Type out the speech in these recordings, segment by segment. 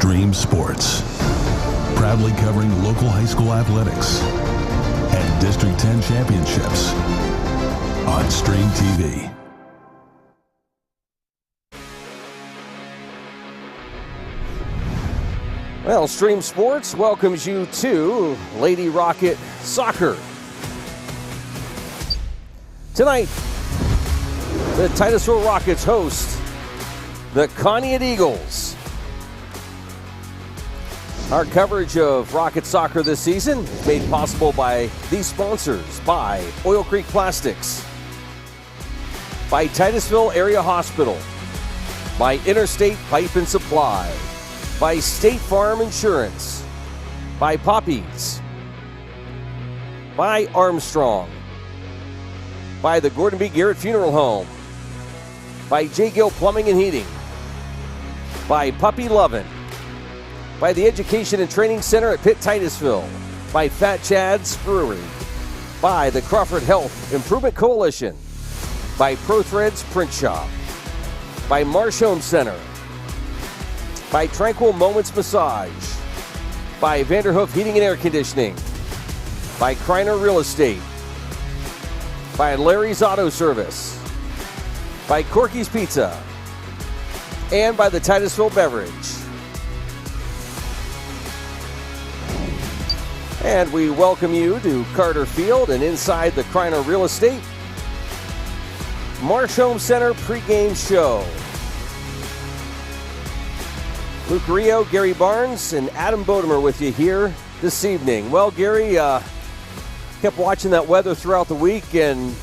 Stream Sports, proudly covering local high school athletics and District 10 championships on Stream TV. Well, Stream Sports welcomes you to Lady Rocket Soccer. Tonight, the Titusville Rockets host the Conneaut Eagles. Our coverage of Rocket Soccer this season is made possible by these sponsors: by Oil Creek Plastics, by Titusville Area Hospital, by Interstate Pipe and Supply, by State Farm Insurance, by Poppies, by Armstrong, by the Gordon B. Garrett Funeral Home, by J. Gill Plumbing and Heating, by Puppy Lovin', by the Education and Training Center at Pitt Titusville, by Fat Chad's Brewery, by the Crawford Health Improvement Coalition, by ProThreads Print Shop, by Marsh Home Center, by Tranquil Moments Massage, by Vanderhoof Heating and Air Conditioning, by Kreiner Real Estate, by Larry's Auto Service, by Corky's Pizza, and by the Titusville Beverage. And we welcome you to Carter Field and inside the Kreiner Real Estate Marsh Home Center pregame show. Luke Rio, Gary Barnes, and Adam Bodemer with you here this evening. Well, Gary, kept watching that weather throughout the week, and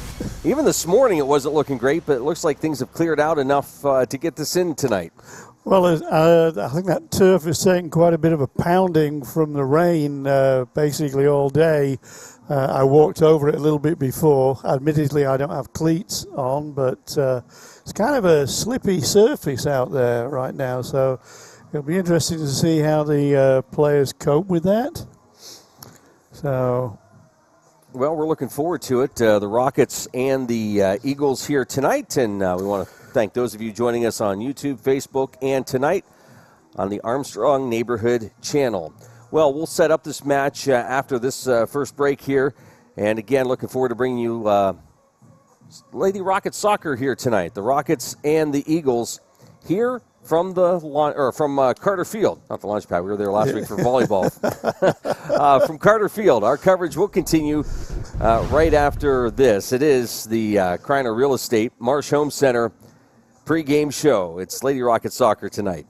even this morning it wasn't looking great, but it looks like things have cleared out enough to get this in tonight. Well, I think that turf is taking quite a bit of a pounding from the rain basically all day. I walked over it a little bit before. Admittedly, I don't have cleats on, but it's kind of a slippy surface out there right now, so it'll be interesting to see how the players cope with that. So, well, we're looking forward to it. The Rockets and the Eagles here tonight, and we want to thank those of you joining us on YouTube, Facebook, and tonight on the Armstrong Neighborhood Channel. Well, we'll set up this match after this first break here, and again, looking forward to bringing you Lady Rocket Soccer here tonight. The Rockets and the Eagles here from Carter Field, not the launch pad. We were there last week for volleyball. From Carter Field, our coverage will continue right after this. It is the Kreiner Real Estate Marsh Home Center pregame show. It's Lady Rocket Soccer tonight.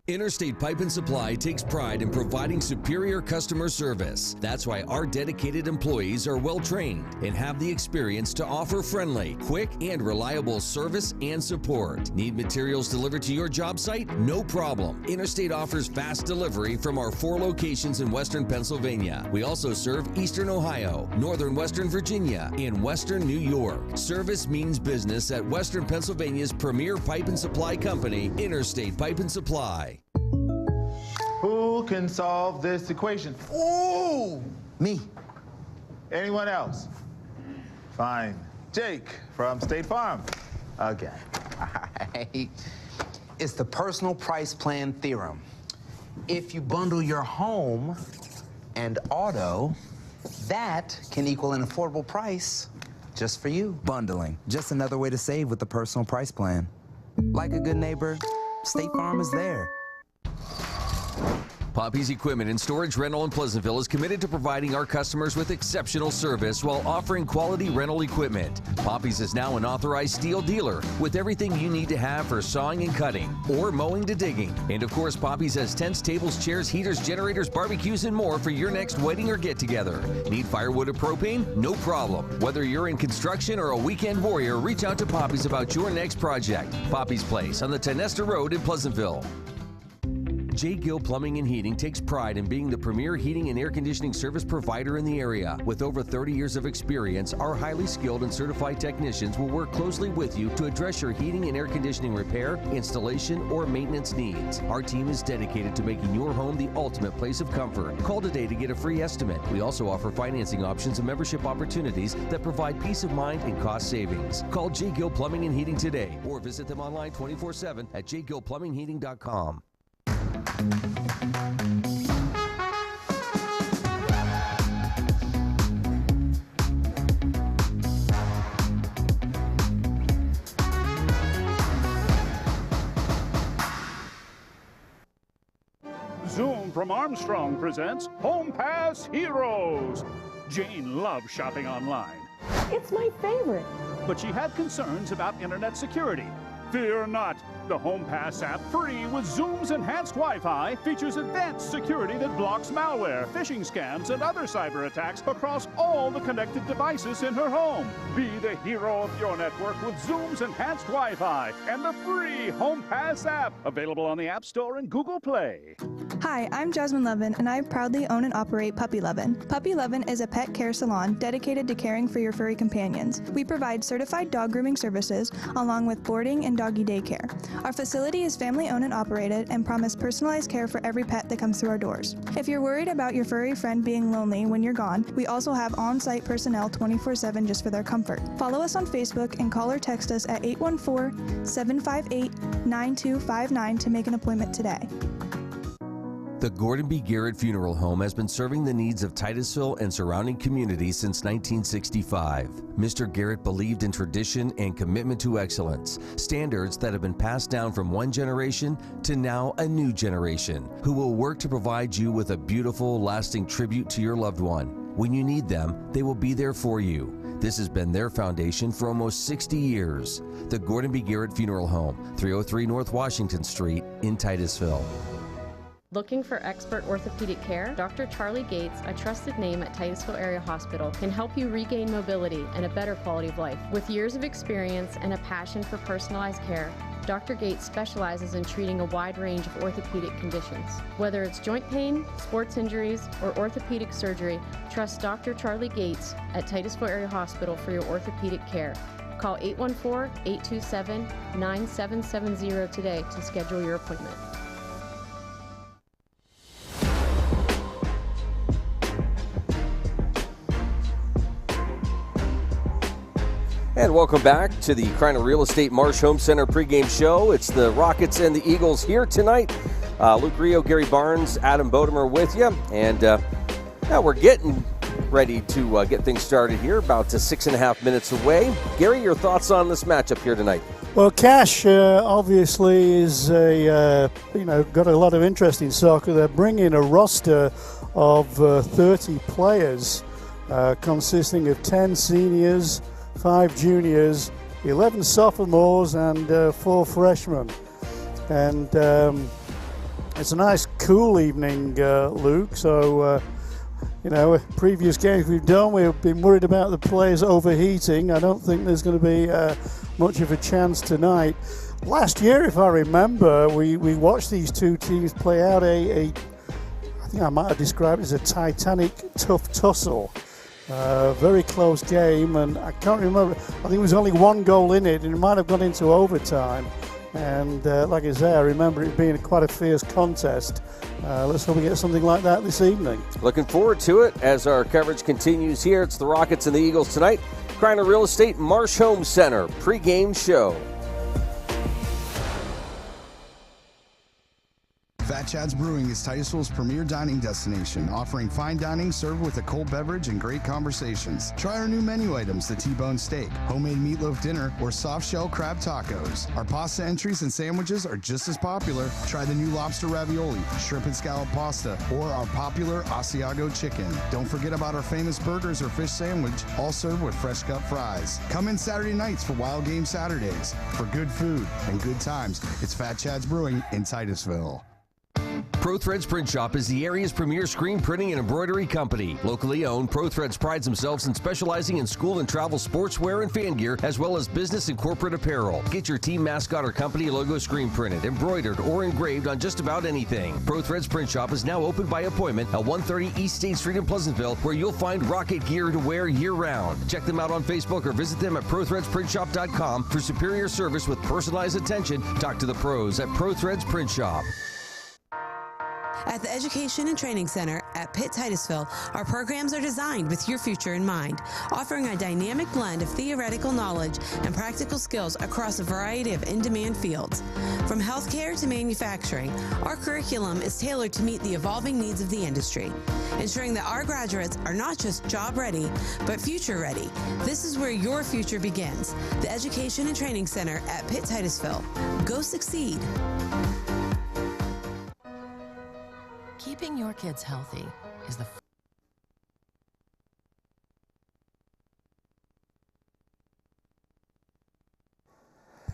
Interstate Pipe and Supply takes pride in providing superior customer service. That's why our dedicated employees are well trained and have the experience to offer friendly, quick, and reliable service and support. Need materials delivered to your job site? No problem. Interstate offers fast delivery from our 4 locations in Western Pennsylvania. We also serve Eastern Ohio, Northern Western Virginia, and Western New York. Service means business at Western Pennsylvania's premier pipe and supply company, Interstate Pipe and Supply. Who can solve this equation? Ooh! Me. Anyone else? Fine. Jake from State Farm. Okay. All right. It's the personal price plan theorem. If you bundle your home and auto, that can equal an affordable price just for you. Bundling. Just another way to save with the personal price plan. Like a good neighbor, State Farm is there. Poppy's Equipment and Storage Rental in Pleasantville is committed to providing our customers with exceptional service while offering quality rental equipment. Poppy's is now an authorized steel dealer with everything you need to have for sawing and cutting or mowing to digging. And of course, Poppy's has tents, tables, chairs, heaters, generators, barbecues, and more for your next wedding or get-together. Need firewood or propane? No problem. Whether you're in construction or a weekend warrior, reach out to Poppy's about your next project. Poppy's Place on the Tenesta Road in Pleasantville. J. Gill Plumbing and Heating takes pride in being the premier heating and air conditioning service provider in the area. With over 30 years of experience, our highly skilled and certified technicians will work closely with you to address your heating and air conditioning repair, installation, or maintenance needs. Our team is dedicated to making your home the ultimate place of comfort. Call today to get a free estimate. We also offer financing options and membership opportunities that provide peace of mind and cost savings. Call J. Gill Plumbing and Heating today or visit them online 24/7 at jgillplumbingheating.com. Zoom from Armstrong presents Home Pass Heroes. Jane loves shopping online, It's my favorite. but she had concerns about internet security. Fear not. The Home Pass app, free with Zoom's enhanced Wi-Fi, features advanced security that blocks malware, phishing scams, and other cyber attacks across all the connected devices in her home. Be the hero of your network with Zoom's enhanced Wi-Fi and the free Home Pass app, available on the App Store and Google Play. Hi, I'm Jasmine Levin, and I proudly own and operate Puppy Levin. Puppy Levin is a pet care salon dedicated to caring for your furry companions. We provide certified dog grooming services along with boarding and doggy daycare. Our facility is family-owned and operated and promise personalized care for every pet that comes through our doors. If you're worried about your furry friend being lonely when you're gone, we also have on-site personnel 24/7 just for their comfort. Follow us on Facebook and call or text us at 814-758-9259 to make an appointment today. The Gordon B. Garrett Funeral Home has been serving the needs of Titusville and surrounding communities since 1965. Mr. Garrett believed in tradition and commitment to excellence, standards that have been passed down from one generation to now a new generation, who will work to provide you with a beautiful, lasting tribute to your loved one. When you need them, they will be there for you. This has been their foundation for almost 60 years. The Gordon B. Garrett Funeral Home, 303 North Washington Street in Titusville. Looking for expert orthopedic care? Dr. Charlie Gates, a trusted name at Titusville Area Hospital, can help you regain mobility and a better quality of life. With years of experience and a passion for personalized care, Dr. Gates specializes in treating a wide range of orthopedic conditions. Whether it's joint pain, sports injuries, or orthopedic surgery, trust Dr. Charlie Gates at Titusville Area Hospital for your orthopedic care. Call 814-827-9770 today to schedule your appointment. And welcome back to the Kreiner Real Estate Marsh Home Center pregame show. It's the Rockets and the Eagles here tonight. Luke Rio, Gary Barnes, Adam Bodemer with you. And now we're getting ready to get things started here, about 6.5 minutes away. Gary, your thoughts on this matchup here tonight? Well, Cash obviously is got a lot of interest in soccer. They're bringing a roster of 30 players consisting of 10 seniors, 5 juniors, 11 sophomores, and 4 freshmen. And it's a nice, cool evening, Luke. So, previous games we've done, we've been worried about the players overheating. I don't think there's going to be much of a chance tonight. Last year, if I remember, we watched these two teams play out I think I might have described it as a titanic tough tussle. Very close game, and I can't remember. I think there was only 1 goal in it, and it might have gone into overtime. And like I say, I remember it being quite a fierce contest. Let's hope we get something like that this evening. Looking forward to it as our coverage continues here. It's the Rockets and the Eagles tonight. Kreiner Real Estate Marsh Home Center pregame show. Fat Chad's Brewing is Titusville's premier dining destination, offering fine dining served with a cold beverage and great conversations. Try our new menu items, the T-bone steak, homemade meatloaf dinner, or soft shell crab tacos. Our pasta entries and sandwiches are just as popular. Try the new lobster ravioli, shrimp and scallop pasta, or our popular Asiago chicken. Don't forget about our famous burgers or fish sandwich, all served with fresh cut fries. Come in Saturday nights for Wild Game Saturdays. For good food and good times, it's Fat Chad's Brewing in Titusville. ProThreads Print Shop is the area's premier screen printing and embroidery company. Locally owned, ProThreads prides themselves in specializing in school and travel sportswear and fan gear, as well as business and corporate apparel. Get your team mascot or company logo screen printed, embroidered, or engraved on just about anything. ProThreads Print Shop is now open by appointment at 130 East State Street in Pleasantville, where you'll find Rocket gear to wear year-round. Check them out on Facebook or visit them at ProThreadsPrintShop.com for superior service with personalized attention. Talk to the pros at ProThreads Print Shop. At the Education and Training Center at Pitt Titusville, our programs are designed with your future in mind, offering a dynamic blend of theoretical knowledge and practical skills across a variety of in-demand fields. From healthcare to manufacturing, our curriculum is tailored to meet the evolving needs of the industry, ensuring that our graduates are not just job-ready, but future-ready. This is where your future begins. The Education and Training Center at Pitt Titusville. Go succeed. Keeping your kids healthy is the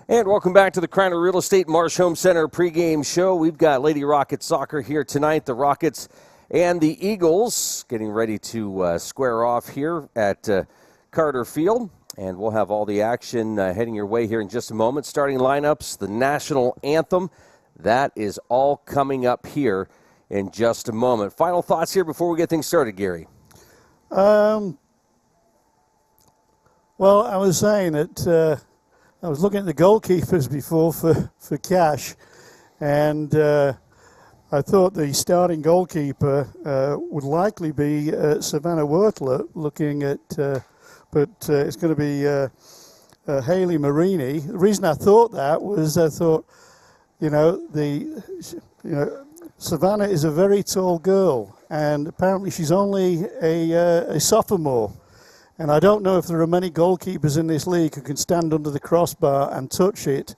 And welcome back to the Kreiner Real Estate Marsh Home Center pregame show. We've got Lady Rocket Soccer here tonight. The Rockets and the Eagles getting ready to square off here at Carter Field. And we'll have all the action heading your way here in just a moment. Starting lineups, the national anthem. That is all coming up here in just a moment. Final thoughts here before we get things started, Gary. Well, I was saying that I was looking at the goalkeepers before for Cash, and I thought the starting goalkeeper would likely be Savannah Wertler, looking at, but it's going to be Haley Marini. The reason I thought that was I thought, Savannah is a very tall girl, and apparently she's only a sophomore. And I don't know if there are many goalkeepers in this league who can stand under the crossbar and touch it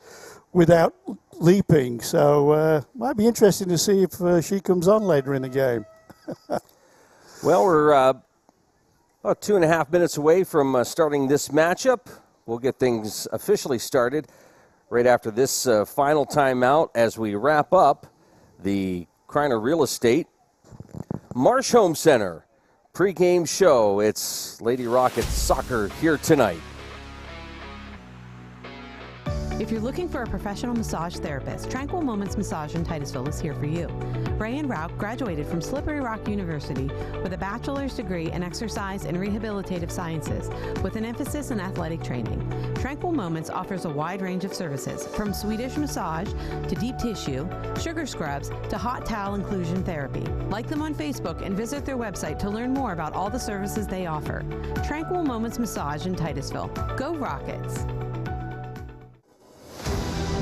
without leaping. So might be interesting to see if she comes on later in the game. Well, we're about 2.5 minutes away from starting this matchup. We'll get things officially started right after this final timeout as we wrap up the Kreiner Real Estate Marsh Home Center pregame show. It's Lady Rocket Soccer here tonight. If you're looking for a professional massage therapist, Tranquil Moments Massage in Titusville is here for you. Ray and Rauch graduated from Slippery Rock University with a bachelor's degree in exercise and rehabilitative sciences with an emphasis in athletic training. Tranquil Moments offers a wide range of services, from Swedish massage to deep tissue, sugar scrubs to hot towel inclusion therapy. Like them on Facebook and visit their website to learn more about all the services they offer. Tranquil Moments Massage in Titusville. Go Rockets!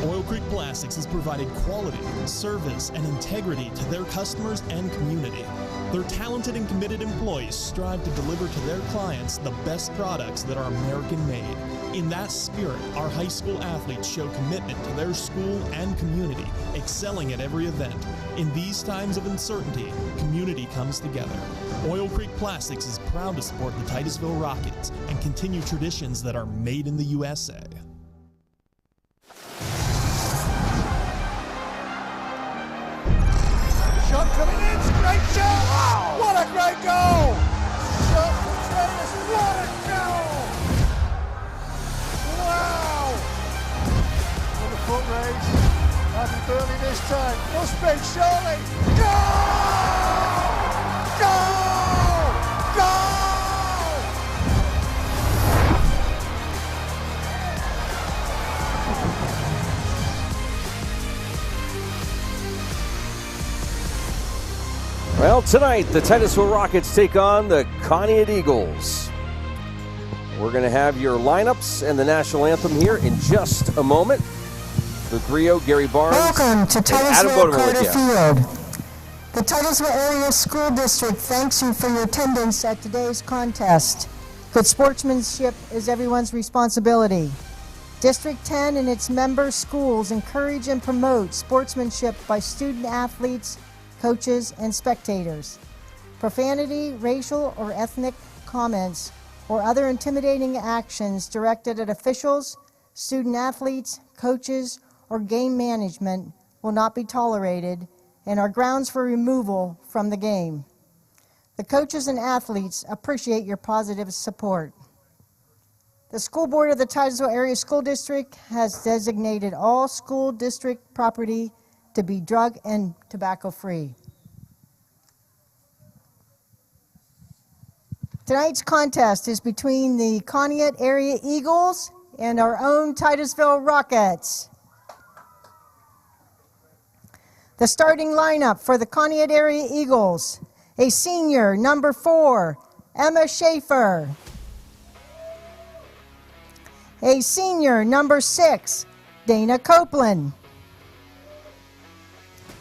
Oil Creek Plastics has provided quality, service, and integrity to their customers and community. Their talented and committed employees strive to deliver to their clients the best products that are American-made. In that spirit, our high school athletes show commitment to their school and community, excelling at every event. In these times of uncertainty, community comes together. Oil Creek Plastics is proud to support the Titusville Rockets and continue traditions that are made in the USA. Shot coming in, great shot! Wow. What a great goal! Shot from Travis, what a goal! Wow! On the foot race, Adam Burley this time, must be surely! Goal! Goal! Goal! Well, tonight, the Titusville Rockets take on the Conneaut Eagles. We're going to have your lineups and the national anthem here in just a moment. Luke Rio, Gary Barnes, welcome to Titusville Carter Field. The Titusville Area School District thanks you for your attendance at today's contest. Good sportsmanship is everyone's responsibility. District 10 and its member schools encourage and promote sportsmanship by student athletes, coaches, and spectators. Profanity, racial or ethnic comments, or other intimidating actions directed at officials, student athletes, coaches, or game management will not be tolerated, and are grounds for removal from the game. The coaches and athletes appreciate your positive support. The school board of the Titusville Area School District has designated all school district property to be drug and tobacco free. Tonight's contest is between the Conneaut Area Eagles and our own Titusville Rockets. The starting lineup for the Conneaut Area Eagles: a senior, number 4, Emma Schaefer. A senior, number 6, Dana Copeland.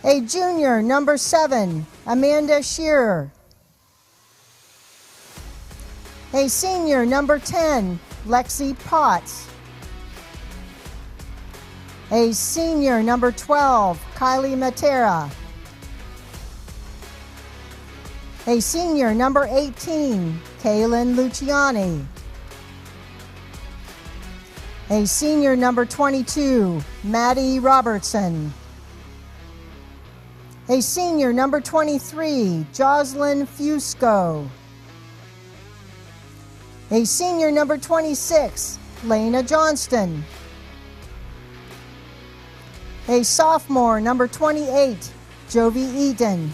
A junior, number 7, Amanda Shearer. A senior, number 10, Lexi Potts. A senior, number 12, Kylie Matera. A senior, number 18, Kaylin Luciani. A senior, number 22, Maddie Robertson. A senior, number 23, Jocelyn Fusco. A senior, number 26, Lena Johnston. A sophomore, number 28, Jovi Eaton.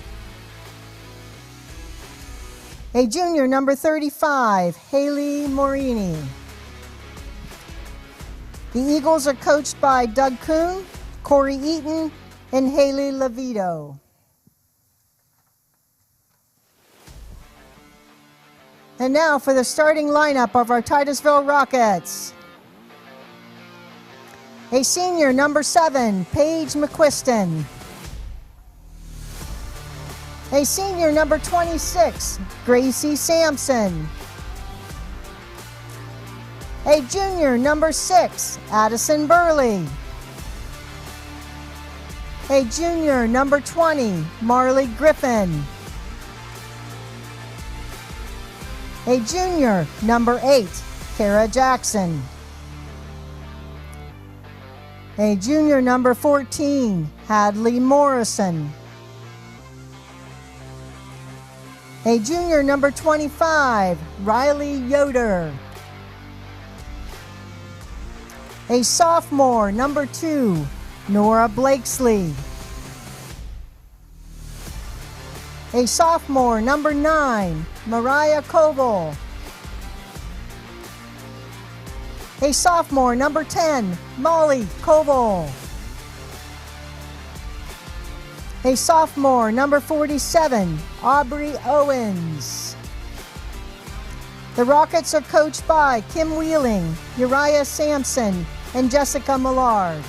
A junior, number 35, Haley Morini. The Eagles are coached by Doug Kuhn, Corey Eaton, and Haley Levito. And now for the starting lineup of our Titusville Rockets. A senior, number 7, Paige McQuiston. A senior, number 26, Gracie Sampson. A junior, number 6, Addison Burley. A junior, number 20, Marley Griffin. A junior, number 8, Kara Jackson. A junior, number 14, Hadley Morrison. A junior, number 25, Riley Yoder. A sophomore, number 2, Nora Blakesley. A sophomore, number 9, Mariah Koval. A sophomore, number 10, Molly Koval. A sophomore, number 47, Aubrey Owens. The Rockets are coached by Kim Wheeling, Uriah Sampson, and Jessica Millard.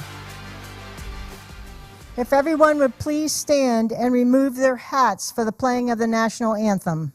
If everyone would please stand and remove their hats for the playing of the national anthem.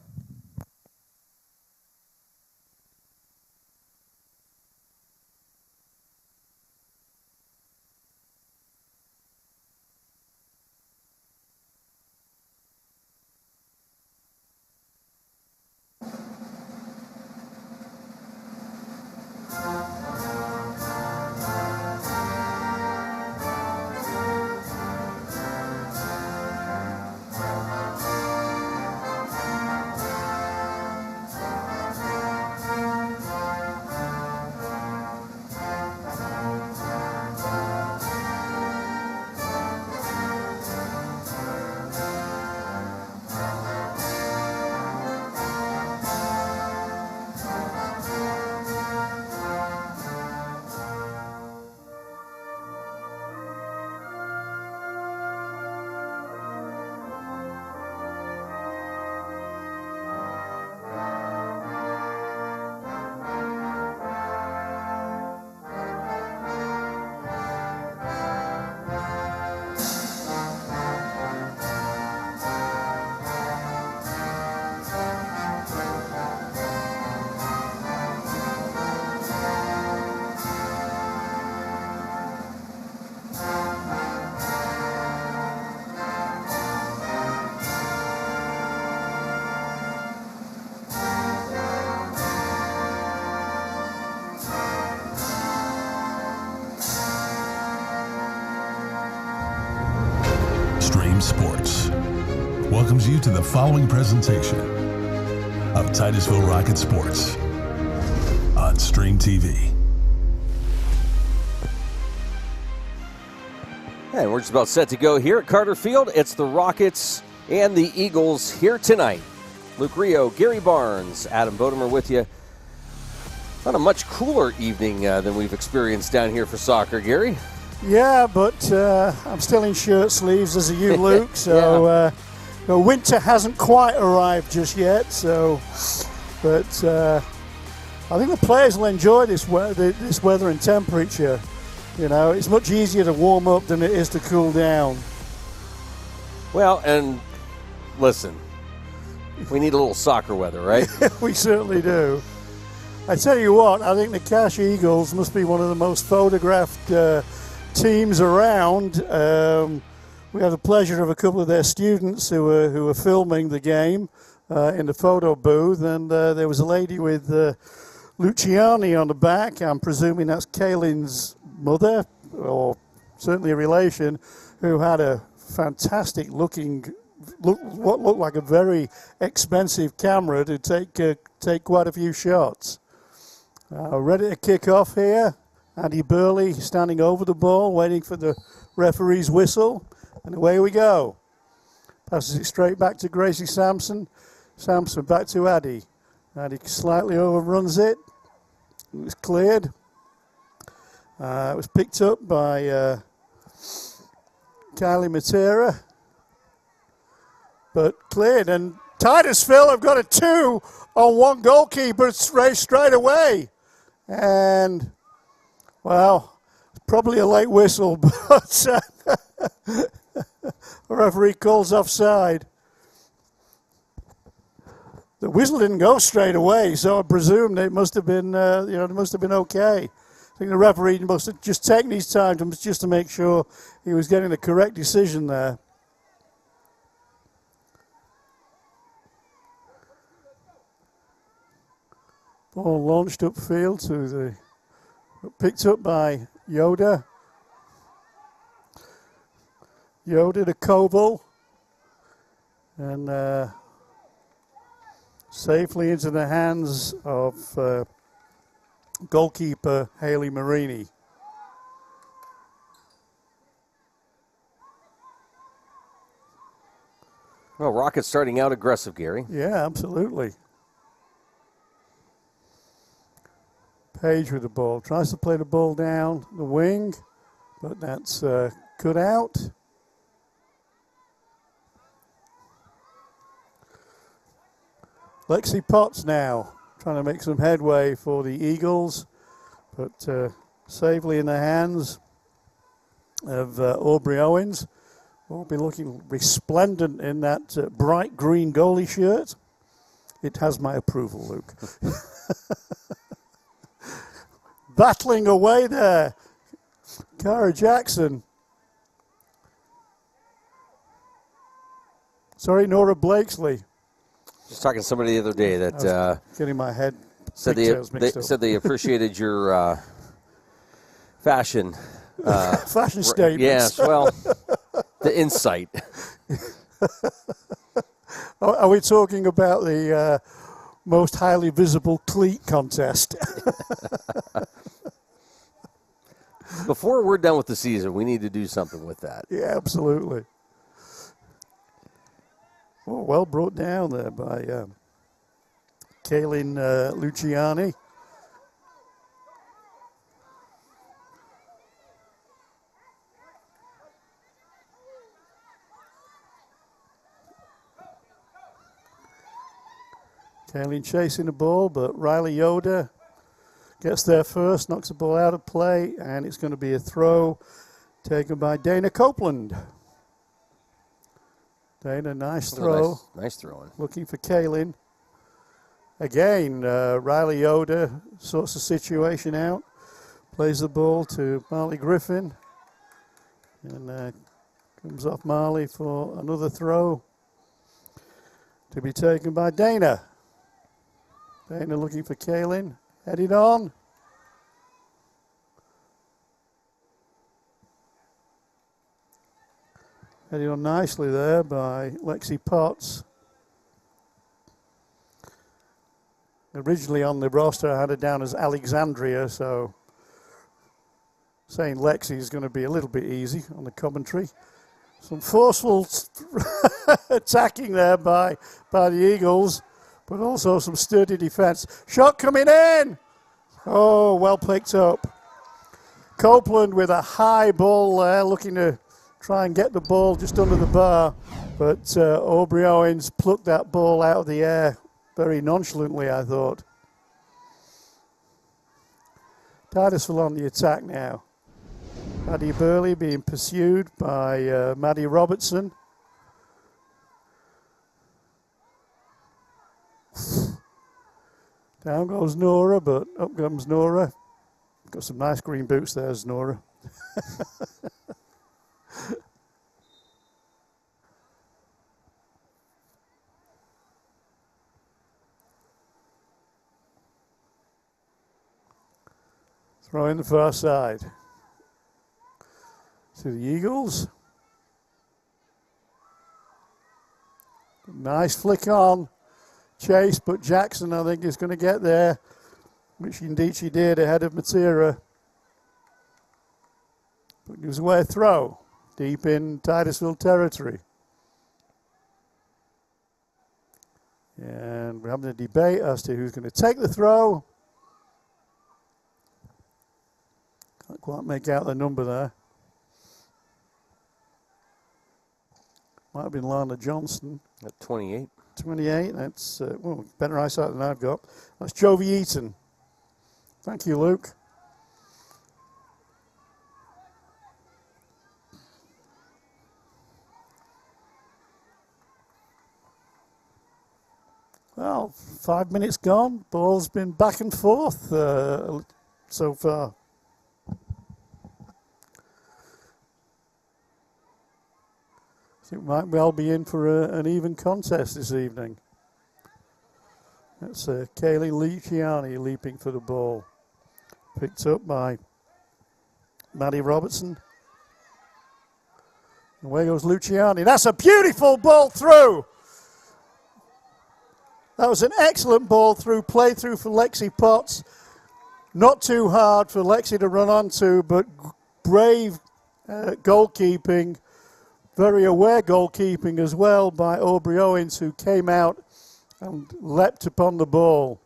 Stream Sports welcomes you to the following presentation of Titusville Rocket Sports on Stream TV. And we're just about set to go here at Carter Field. It's the Rockets and the Eagles here tonight. Luke Rio, Gary Barnes, Adam Bodemer with you on a much cooler evening than we've experienced down here for soccer, Gary. Yeah, but I'm still in shirt sleeves, as are you, Luke. So the winter hasn't quite arrived just yet. So, but I think the players will enjoy this weather and temperature. You know, it's much easier to warm up than it is to cool down. Well, and listen, we need a little soccer weather, right? We certainly do. I tell you what, I think the Cash Eagles must be one of the most photographed teams around. We have the pleasure of a couple of their students who were filming the game in the photo booth, and there was a lady with Luciani on the back. I'm presuming that's Kaylin's mother, or certainly a relation, who had a fantastic looking, what looked like a very expensive camera to take quite a few shots. Ready to kick off here. Andy Burley standing over the ball, waiting for the referee's whistle. And away we go. Passes it straight back to Gracie Sampson. Sampson back to Addy. Addy slightly overruns it. It was cleared. It was picked up by Kylie Matera. But cleared. And Titusville have got a 2-on-1 goalkeeper straight away. And, well, probably a late whistle, but the referee calls offside. The whistle didn't go straight away, so I presume it must have been, it must have been okay. I think the referee must have just taken his time just to make sure he was getting the correct decision there. Ball launched upfield picked up by Yoda. Yoda to Koval. And safely into the hands of goalkeeper Haley Marini. Well, Rockets starting out aggressive, Gary. Yeah, absolutely. Page with the ball. Tries to play the ball down the wing, but that's cut out. Lexi Potts now trying to make some headway for the Eagles, but safely in the hands of Aubrey Owens. Will be looking resplendent in that bright green goalie shirt. It has my approval, Luke. Battling away there, Cara Jackson. Sorry, Nora Blakesley. Just talking to somebody the other day that getting my head said they appreciated your fashion fashion statements. Yes, well, the insight. Are we talking about the most highly visible cleat contest? Before we're done with the season, we need to do something with that. Yeah, absolutely. Well brought down there by Kaylin Luciani. Kaylin chasing the ball, but Riley Yoda gets there first, knocks the ball out of play, and it's going to be a throw taken by Dana Copeland. Dana, nice throw. Nice throwing. Looking for Kaylin. Again, Riley Yoda sorts the situation out. Plays the ball to Marley Griffin. And comes off Marley for another throw to be taken by Dana. Dana looking for Kaylin. Headed on. Headed on nicely there by Lexi Potts. Originally on the roster, I had her down as Alexandria, so saying Lexi is going to be a little bit easy on the commentary. Some forceful attacking there by the Eagles, but also some sturdy defense. Shot coming in! Oh, well picked up. Copeland with a high ball there, looking to try and get the ball just under the bar, but Aubrey Owens plucked that ball out of the air very nonchalantly, I thought. Titusville on the attack now. Maddie Burley being pursued by Maddie Robertson. Down goes Nora, but up comes Nora. Got some nice green boots there, Nora. Throw in the far side. To the Eagles. Nice flick on. Chase, but Jackson, I think, is going to get there, which indeed she did ahead of Matera. But it was away a throw deep in Titusville territory. And we're having a debate as to who's going to take the throw. Can't quite make out the number there. Might have been Lana Johnson. At 28. 28, that's better eyesight than I've got. That's Jovi Eaton. Thank you, Luke. Well, 5 minutes gone. Ball's been back and forth so far. I think we might well be in for an even contest this evening. That's Kaylee Luciani leaping for the ball. Picked up by Maddie Robertson. Away goes Luciani. That's a beautiful ball through. That was an excellent ball through, play through for Lexi Potts. Not too hard for Lexi to run onto, but brave goalkeeping. Very aware goalkeeping as well by Aubrey Owens, who came out and leapt upon the ball.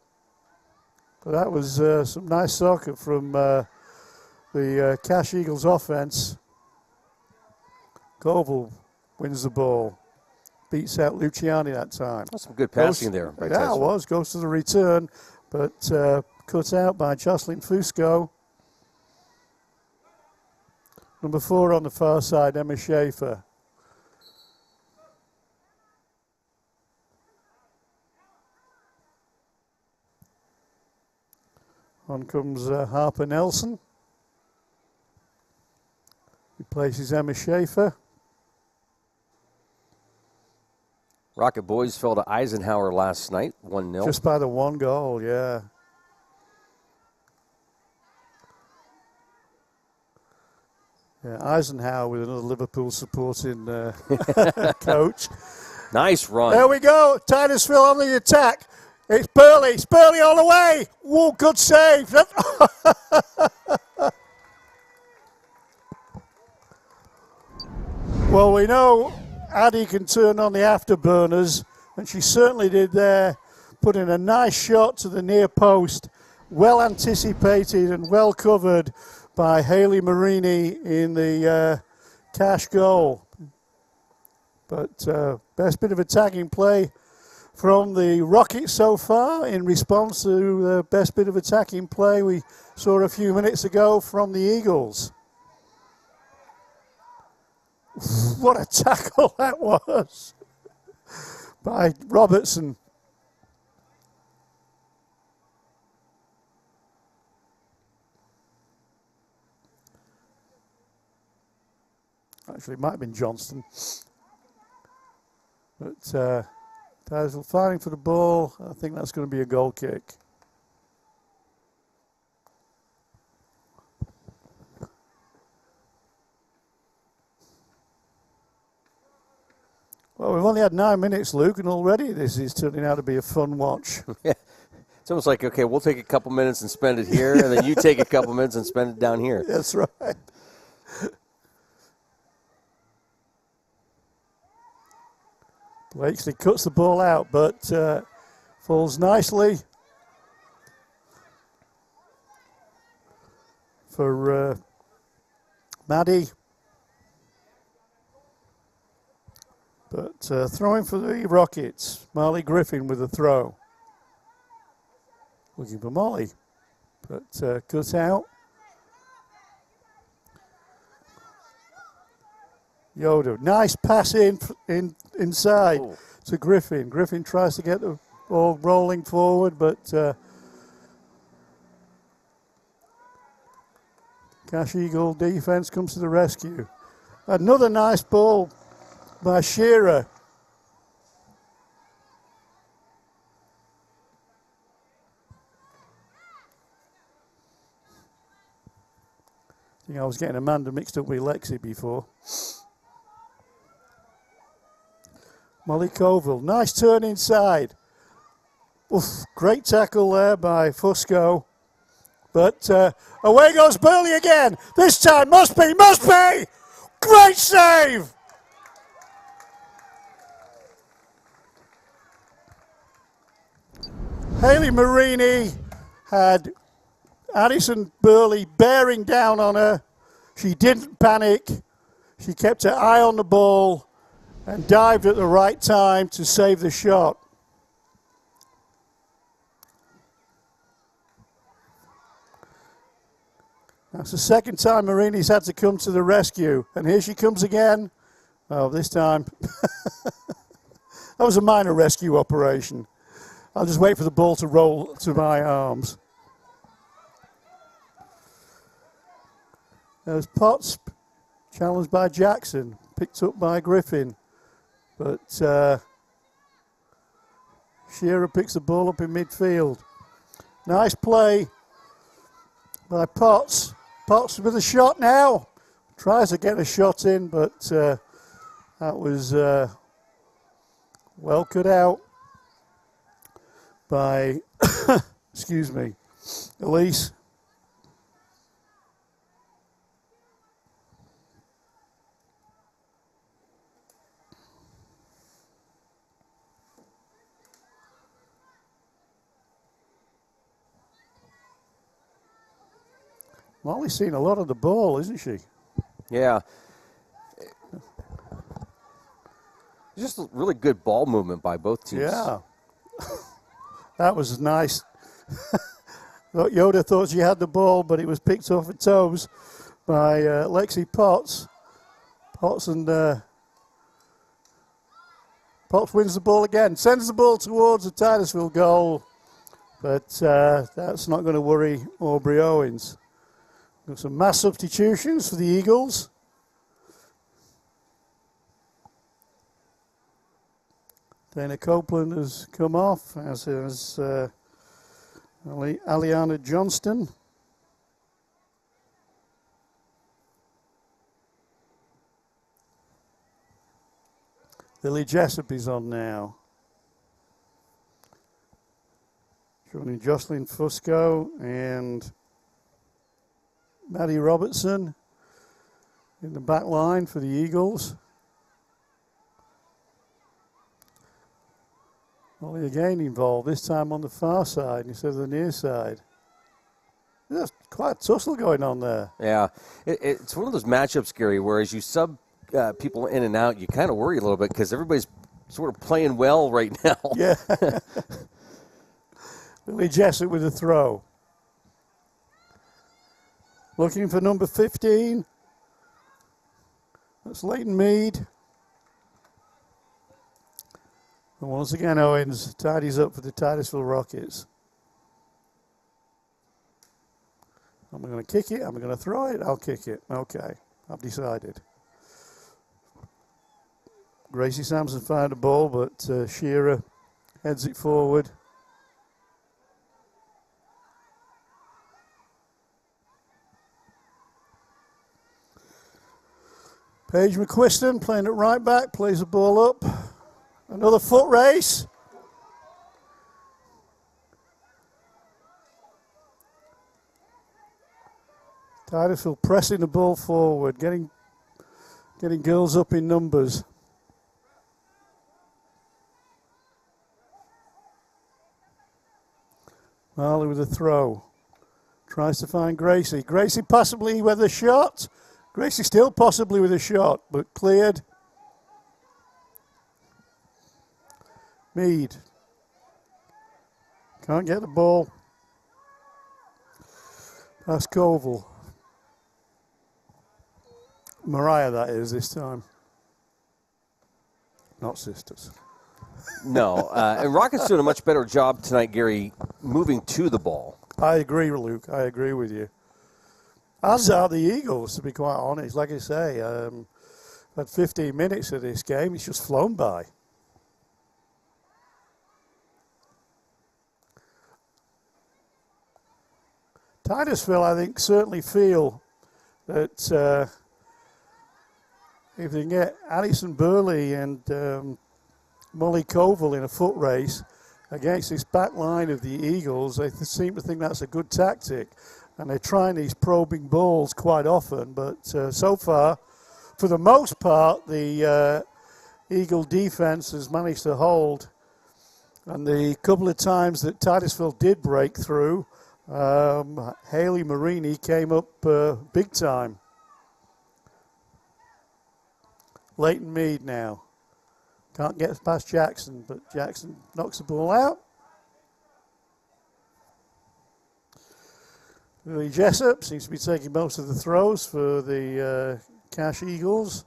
But that was some nice soccer from the Cash Eagles offense. Koval wins the ball. Beats out Luciani that time. That's some good passing there. By yeah, it was. Goes to the return, but cut out by Jocelyn Fusco. Number 4 on the far side, Emma Schaefer. On comes Harper Nelson. Replaces Emma Schaefer. Rocket boys fell to Eisenhower last night, 1-0. Just by the 1 goal, yeah. Yeah, Eisenhower with another Liverpool supporting coach. Nice run. There we go. Titusville on the attack. It's Burley. It's Burley all the way. Whoa, good save. Well, we know Addie can turn on the afterburners, and she certainly did there, putting a nice shot to the near post, well anticipated and well covered by Haley Marini in the Cash goal. But best bit of attacking play from the Rockets so far in response to the best bit of attacking play we saw a few minutes ago from the Eagles. What a tackle that was by Robertson. Actually, it might have been Johnston. But Titusville fighting for the ball. I think that's going to be a goal kick. Well, we've only had 9 minutes, Luke, and already this is turning out to be a fun watch. Yeah. It's almost like, okay, we'll take a couple minutes and spend it here, and then you take a couple minutes and spend it down here. That's right. Blakesley cuts the ball out, but falls nicely for Maddie. But throwing for the Rockets, Marley Griffin with a throw. Looking for Molly, but cut out. Yoda, nice pass inside to Griffin. Griffin tries to get the ball rolling forward, but Cash Eagle defense comes to the rescue. Another nice ball by Shearer. I think I was getting Amanda mixed up with Lexi before. Molly Colville, nice turn inside. Oof, great tackle there by Fusco. But away goes Burley again. This time must be. Great save. Haley Marini had Addison Burley bearing down on her. She didn't panic. She kept her eye on the ball and dived at the right time to save the shot. That's the second time Marini's had to come to the rescue. And here she comes again. Oh, this time. That was a minor rescue operation. I'll just wait for the ball to roll to my arms. There's Potts, challenged by Jackson, picked up by Griffin. But Shearer picks the ball up in midfield. Nice play by Potts. Potts with a shot now. Tries to get a shot in, but that was well cut out by, excuse me, Elise. Molly's seen a lot of the ball, isn't she? Yeah. Just a really good ball movement by both teams. Yeah. That was nice. Yoda thought she had the ball, but it was picked off her toes by Lexi Potts. Potts wins the ball again. Sends the ball towards the Titusville goal. But that's not going to worry Aubrey Owens. Got some mass substitutions for the Eagles. Dana Copeland has come off, as has Aliana Johnston. Lily Jessup is on now. Joining Jocelyn Fusco and Maddie Robertson in the back line for the Eagles. Molly again involved, this time on the far side instead of the near side. There's quite a tussle going on there. Yeah, it's one of those matchups, Gary, where as you sub people in and out, you kind of worry a little bit because everybody's sort of playing well right now. Yeah. Lily Jessup with a throw. Looking for number 15. That's Leighton Mead. And once again, Owens tidies up for the Titusville Rockets. Am I going to kick it? Am I going to throw it? I'll kick it. Okay, I've decided. Gracie Sampson fired the ball, but Shearer heads it forward. Paige McQuiston playing it right back, plays the ball up. Another foot race. Titusville pressing the ball forward, getting girls up in numbers. Marley with a throw. Tries to find Gracie. Gracie possibly with a shot. Gracie still possibly with a shot, but cleared. Mead. Can't get the ball. Past Koval. Mariah, that is, this time. Not sisters. No, and Rockets doing a much better job tonight, Gary, moving to the ball. I agree, Luke. I agree with you. As are the Eagles, to be quite honest. Like I say, had 15 minutes of this game. It's just flown by. Titusville, I think, certainly feel that if they can get Alison Burley and Molly Koval in a foot race against this back line of the Eagles, they seem to think that's a good tactic. And they're trying these probing balls quite often. But so far, for the most part, the Eagle defense has managed to hold. And the couple of times that Titusville did break through, Haley Marini came up big time. Leighton Mead now. Can't get past Jackson, but Jackson knocks the ball out. Lily Jessup seems to be taking most of the throws for the Cash Eagles.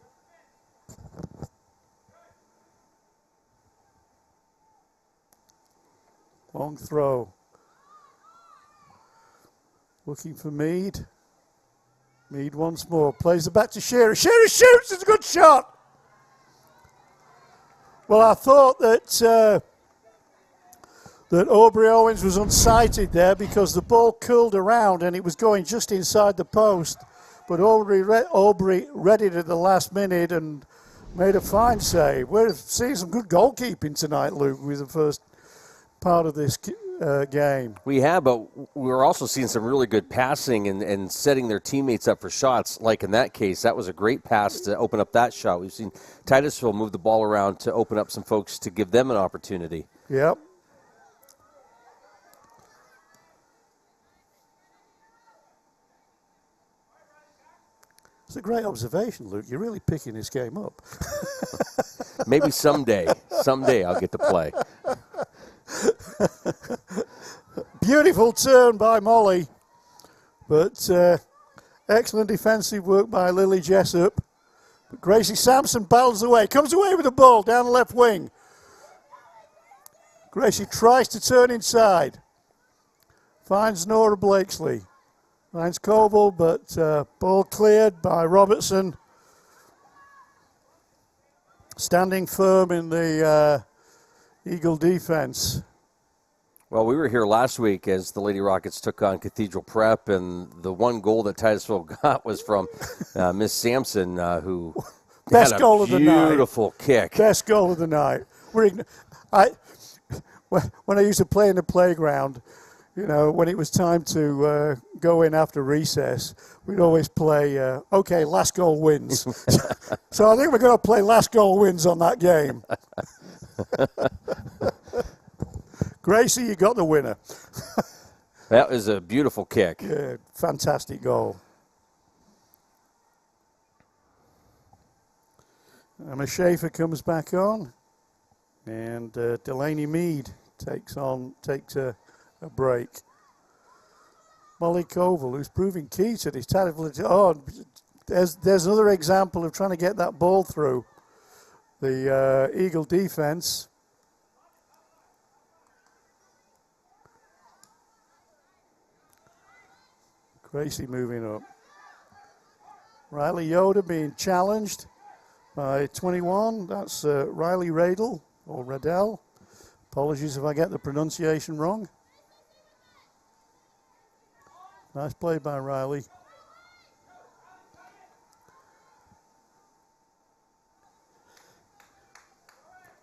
Long throw. Looking for Mead. Mead once more. Plays it back to Shearer. Shearer shoots. It's a good shot. Well, I thought that Aubrey Owens was unsighted there because the ball curled around and it was going just inside the post. But Aubrey read it at the last minute and made a fine save. We're seeing some good goalkeeping tonight, Luke, with the first part of this game. We have, but we're also seeing some really good passing and setting their teammates up for shots. Like in that case, that was a great pass to open up that shot. We've seen Titusville move the ball around to open up some folks to give them an opportunity. Yep. It's a great observation, Luke. You're really picking this game up. Maybe someday I'll get to play. Beautiful turn by Molly, but excellent defensive work by Lily Jessup. But Gracie Sampson battles away, comes away with the ball down the left wing. Gracie tries to turn inside, finds Nora Blakesley, finds Koval, but ball cleared by Robertson. Standing firm in the Eagle defense. Well, we were here last week as the Lady Rockets took on Cathedral Prep, and the one goal that Titusville got was from Miss Sampson, who Best had goal a of the night. beautiful kick. Best goal of the night. When I used to play in the playground, you know, when it was time to go in after recess, we'd always play, okay, last goal wins. So I think we're going to play last goal wins on that game. Gracie, you got the winner. That was a beautiful kick. Yeah, fantastic goal. Emma Schaefer comes back on, and Delaney Mead takes a break. Molly Koval, who's proving key to this Titusville. Oh, there's another example of trying to get that ball through the Eagle defense. Gracie moving up. Riley Yoder being challenged by 21. That's Riley Radel or Radell. Apologies if I get the pronunciation wrong. Nice play by Riley.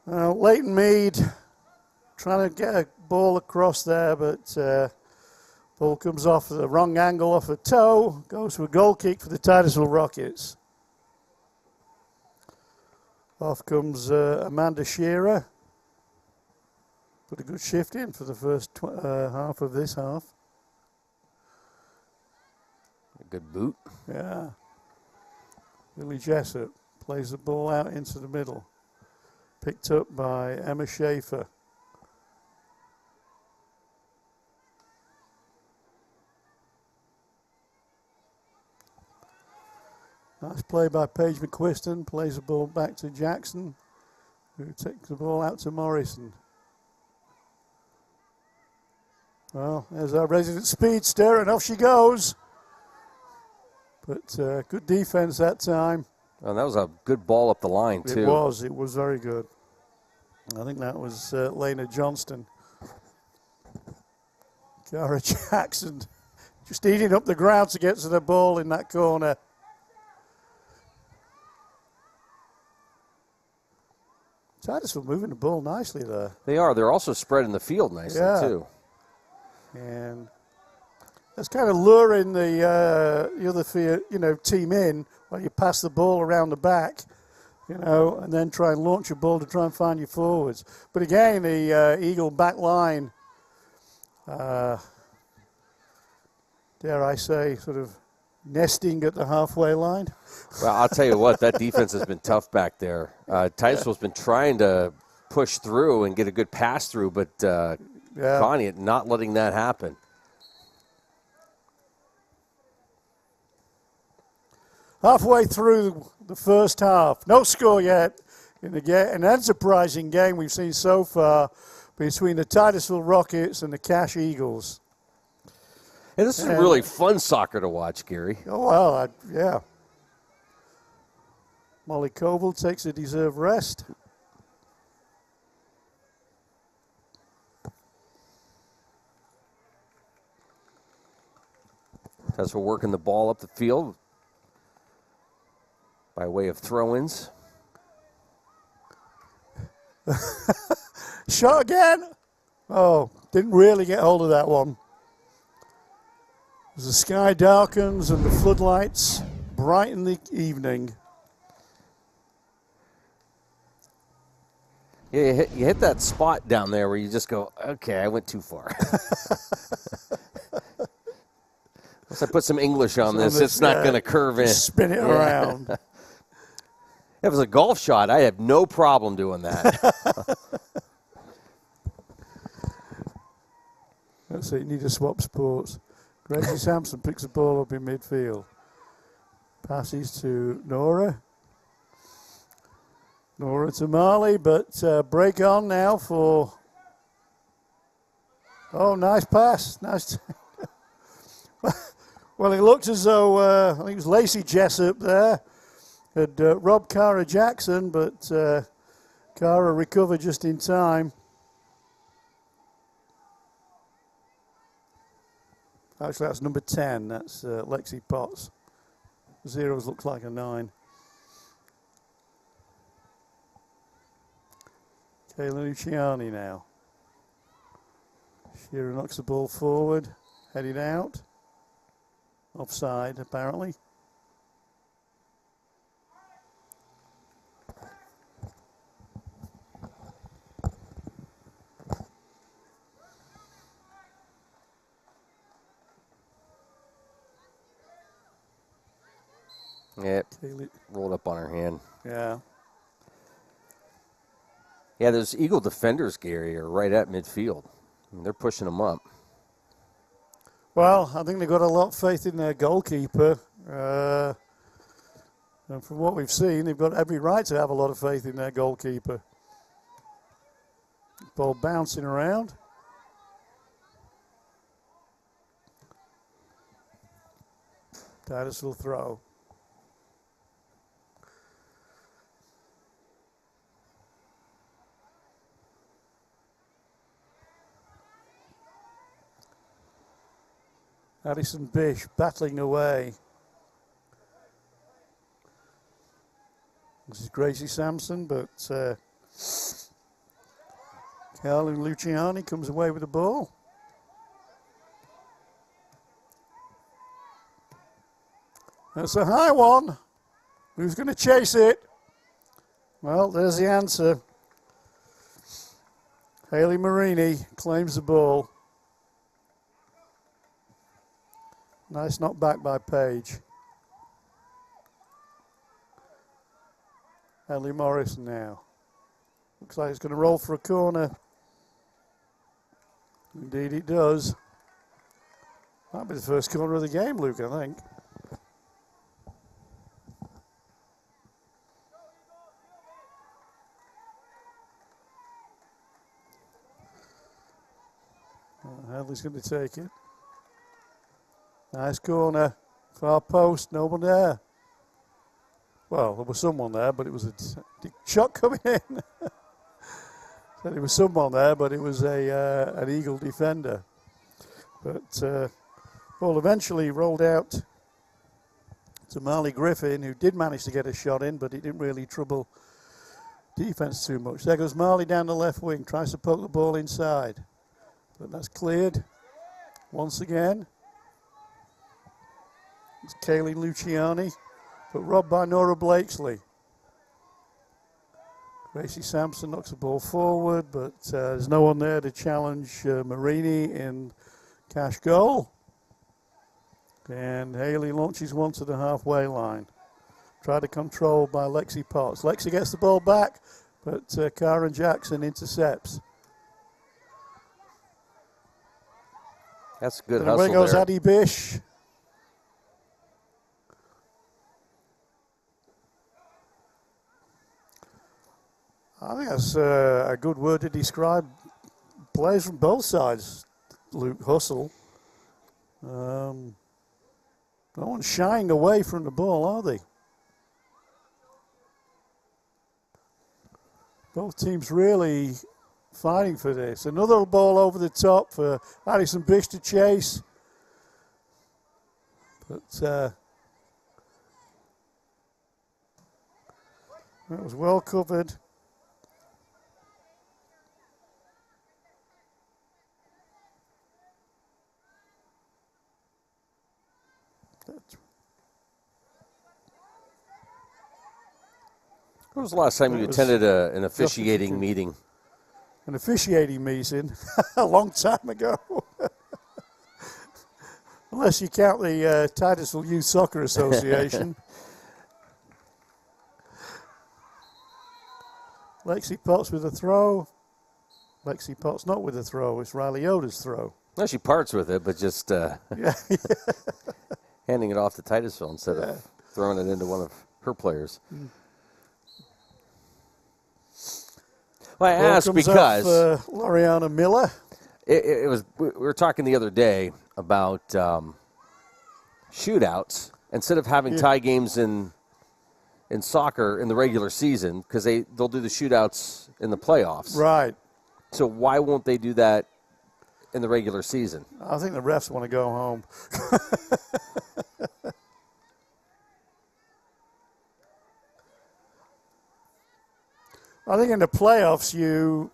Leighton Mead trying to get a ball across there, but ball comes off the wrong angle off a toe, goes to a goal kick for the Titusville Rockets. Off comes Amanda Shearer. Put a good shift in for the first half of this half. A good boot. Yeah. Lily Jessup plays the ball out into the middle. Picked up by Emma Schaefer. Nice play by Paige McQuiston. Plays the ball back to Jackson, who takes the ball out to Morrison. Well, there's our resident speedster, and off she goes. But good defense that time. And that was a good ball up the line, too. It was very good. I think that was Lena Johnston. Cara Jackson just eating up the ground to get to the ball in that corner. Titusville moving the ball nicely there. They are. They're also spreading the field nicely, too. And that's kind of luring the other team in while you pass the ball around the back, and then try and launch your ball to try and find your forwards. But again, the Eagle back line, dare I say, sort of nesting at the halfway line. Well, I'll tell you what, that defense has been tough back there. Titusville's been trying to push through and get a good pass through, but Conneaut not letting that happen. Halfway through the first half, no score yet in the game. An unsurprising game we've seen so far between the Titusville Rockets and the Cache Eagles. And this is really fun soccer to watch, Gary. Oh, well, yeah. Molly Koval takes a deserved rest. Titusville working the ball up the field by way of throw-ins. Shot again. Oh, didn't really get hold of that one. As the sky darkens and the floodlights brighten the evening. Yeah, you hit that spot down there where you just go, okay, I went too far. Once I put some English on this, it's not going to curve in. Spin it around. If it was a golf shot, I have no problem doing that. That's it, you need to swap sports. Gracie Sampson picks the ball up in midfield. Passes to Nora. Nora to Marley, but break on now for... Oh, nice pass. Nice. Well, it looked as though, I think it was Lacey Jessup there, had robbed Cara Jackson, but Cara recovered just in time. Actually, that's number 10. That's Lexi Potts. Zeros looks like a 9. Kayla Luciani now. Shearer knocks the ball forward, headed out. Offside, apparently. Yep, rolled up on her hand. Yeah. Yeah, those Eagle defenders, Gary, are right at midfield. I mean, they're pushing them up. Well, I think they've got a lot of faith in their goalkeeper. And from what we've seen, they've got every right to have a lot of faith in their goalkeeper. Ball bouncing around. Titusville throw. Addison Bish battling away. This is Gracie Sampson, but Carlin Luciani comes away with the ball. That's a high one. Who's going to chase it? Well, there's the answer. Haley Marini claims the ball. Nice knock back by Page. Ellie Morris now. Looks like it's going to roll for a corner. Indeed it does. Might be the first corner of the game, Luke, I think. Hadley's going to take it. Nice corner. Far post, no one there. Well, there was someone there, but it was a shot coming in. So there was someone there, but it was an Eagle defender. But ball eventually rolled out to Marley Griffin, who did manage to get a shot in, but he didn't really trouble defense too much. There goes Marley down the left wing, tries to poke the ball inside. But that's cleared once again. It's Kaylee Luciani, but robbed by Nora Blakesley. Gracie Sampson knocks the ball forward, but there's no one there to challenge Marini in cash goal. And Haley launches one to the halfway line. Tried to control by Lexi Potts. Lexi gets the ball back, but Karen Jackson intercepts. That's a good and hustle away goes there. Addie Bish. I think that's a good word to describe players from both sides, Luke. Hustle. No one's shying away from the ball, are they? Both teams really fighting for this. Another ball over the top for Addison Bish to chase. But that was well covered. When was the last time you attended an officiating meeting? An officiating meeting? A long time ago. Unless you count the Titusville Youth Soccer Association. Lexi Potts with a throw. Lexi Potts not with a throw. It's Riley Oda's throw. Well, she parts with it, but just handing it off to Titusville instead of throwing it into one of her players. Well, I asked because Loriana Miller. It was. We were talking the other day about shootouts instead of having tie games in soccer in the regular season, because they'll do the shootouts in the playoffs. Right. So why won't they do that in the regular season? I think the refs want to go home. I think in the playoffs, you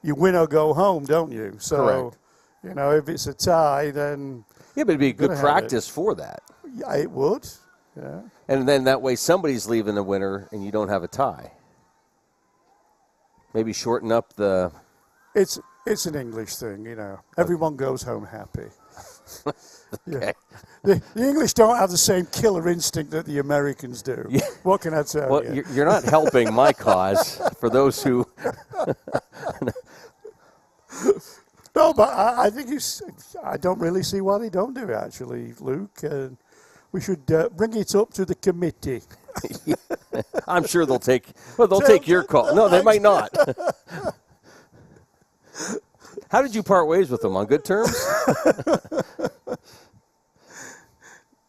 win or go home, don't you? So, correct. If it's a tie, then yeah, but it'd be a good practice for that. Yeah, it would. Yeah. And then that way, somebody's leaving the winner, and you don't have a tie. Maybe shorten up the. It's an English thing, Everyone goes home happy. Okay. The English don't have the same killer instinct that the Americans do. Yeah. What can I tell you? Well, you're not helping my cause for those who. No, but I think I don't really see why they don't do it, actually, Luke. We should bring it up to the committee. I'm sure they'll take your call. No, they might not. How did you part ways with them? On good terms?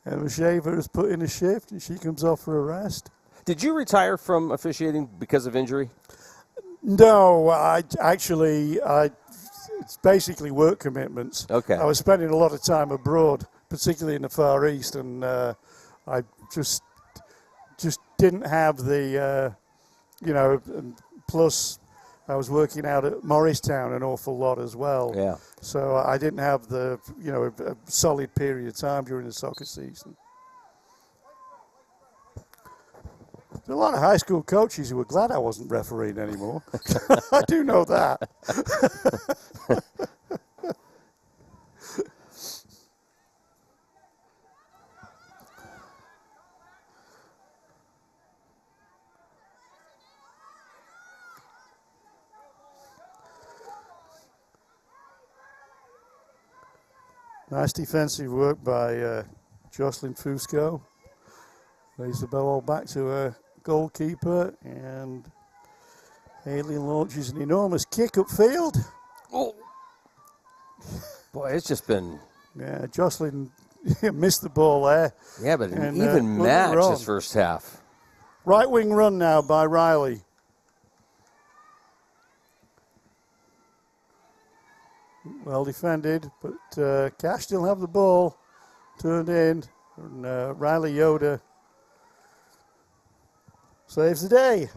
Emma Shaver is put in a shift, and she comes off for a rest. Did you retire from officiating because of injury? No, it's basically work commitments. Okay. I was spending a lot of time abroad, particularly in the Far East, and I just didn't have the, plus I was working out at Morristown an awful lot as well. Yeah. So I didn't have the, a solid period of time during the soccer season. There's a lot of high school coaches who were glad I wasn't refereeing anymore. I do know that. Nice defensive work by Jocelyn Fusco. Lays the ball back to her goalkeeper, and Haley launches an enormous kick upfield. Oh, boy, it's just been... Yeah, Jocelyn missed the ball there. Yeah, but an even match this first half. Right wing run now by Riley. Well defended, but Cash still have the ball turned in, and Riley Yoder saves the day.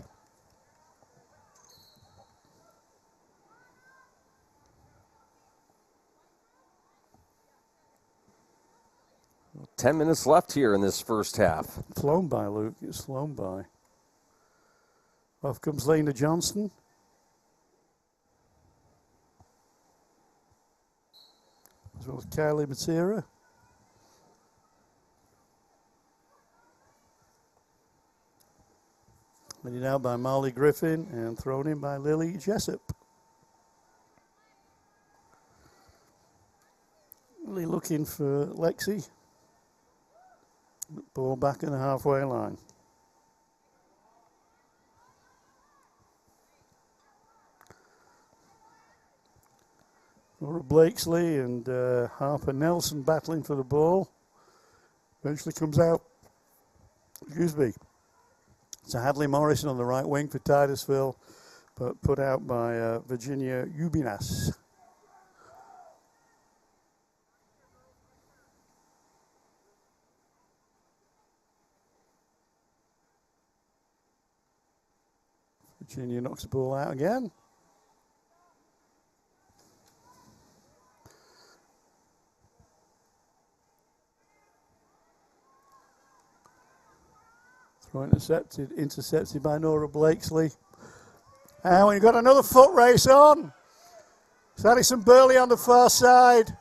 Well, 10 minutes left here in this first half. Flown by, Luke. It's flown by. Off comes Lena Johnson. As well as Kylie Matera. Leading out by Molly Griffin and thrown in by Lily Jessup. Really looking for Lexi. Ball back in the halfway line. Laura Blakesley and Harper Nelson battling for the ball. Eventually comes out. Excuse me. So Hadley Morrison on the right wing for Titusville, but put out by Virginia Ubinas. Virginia knocks the ball out again. Intercepted by Nora Blakesley. And we've got another foot race on. It's Addison Burley on the far side.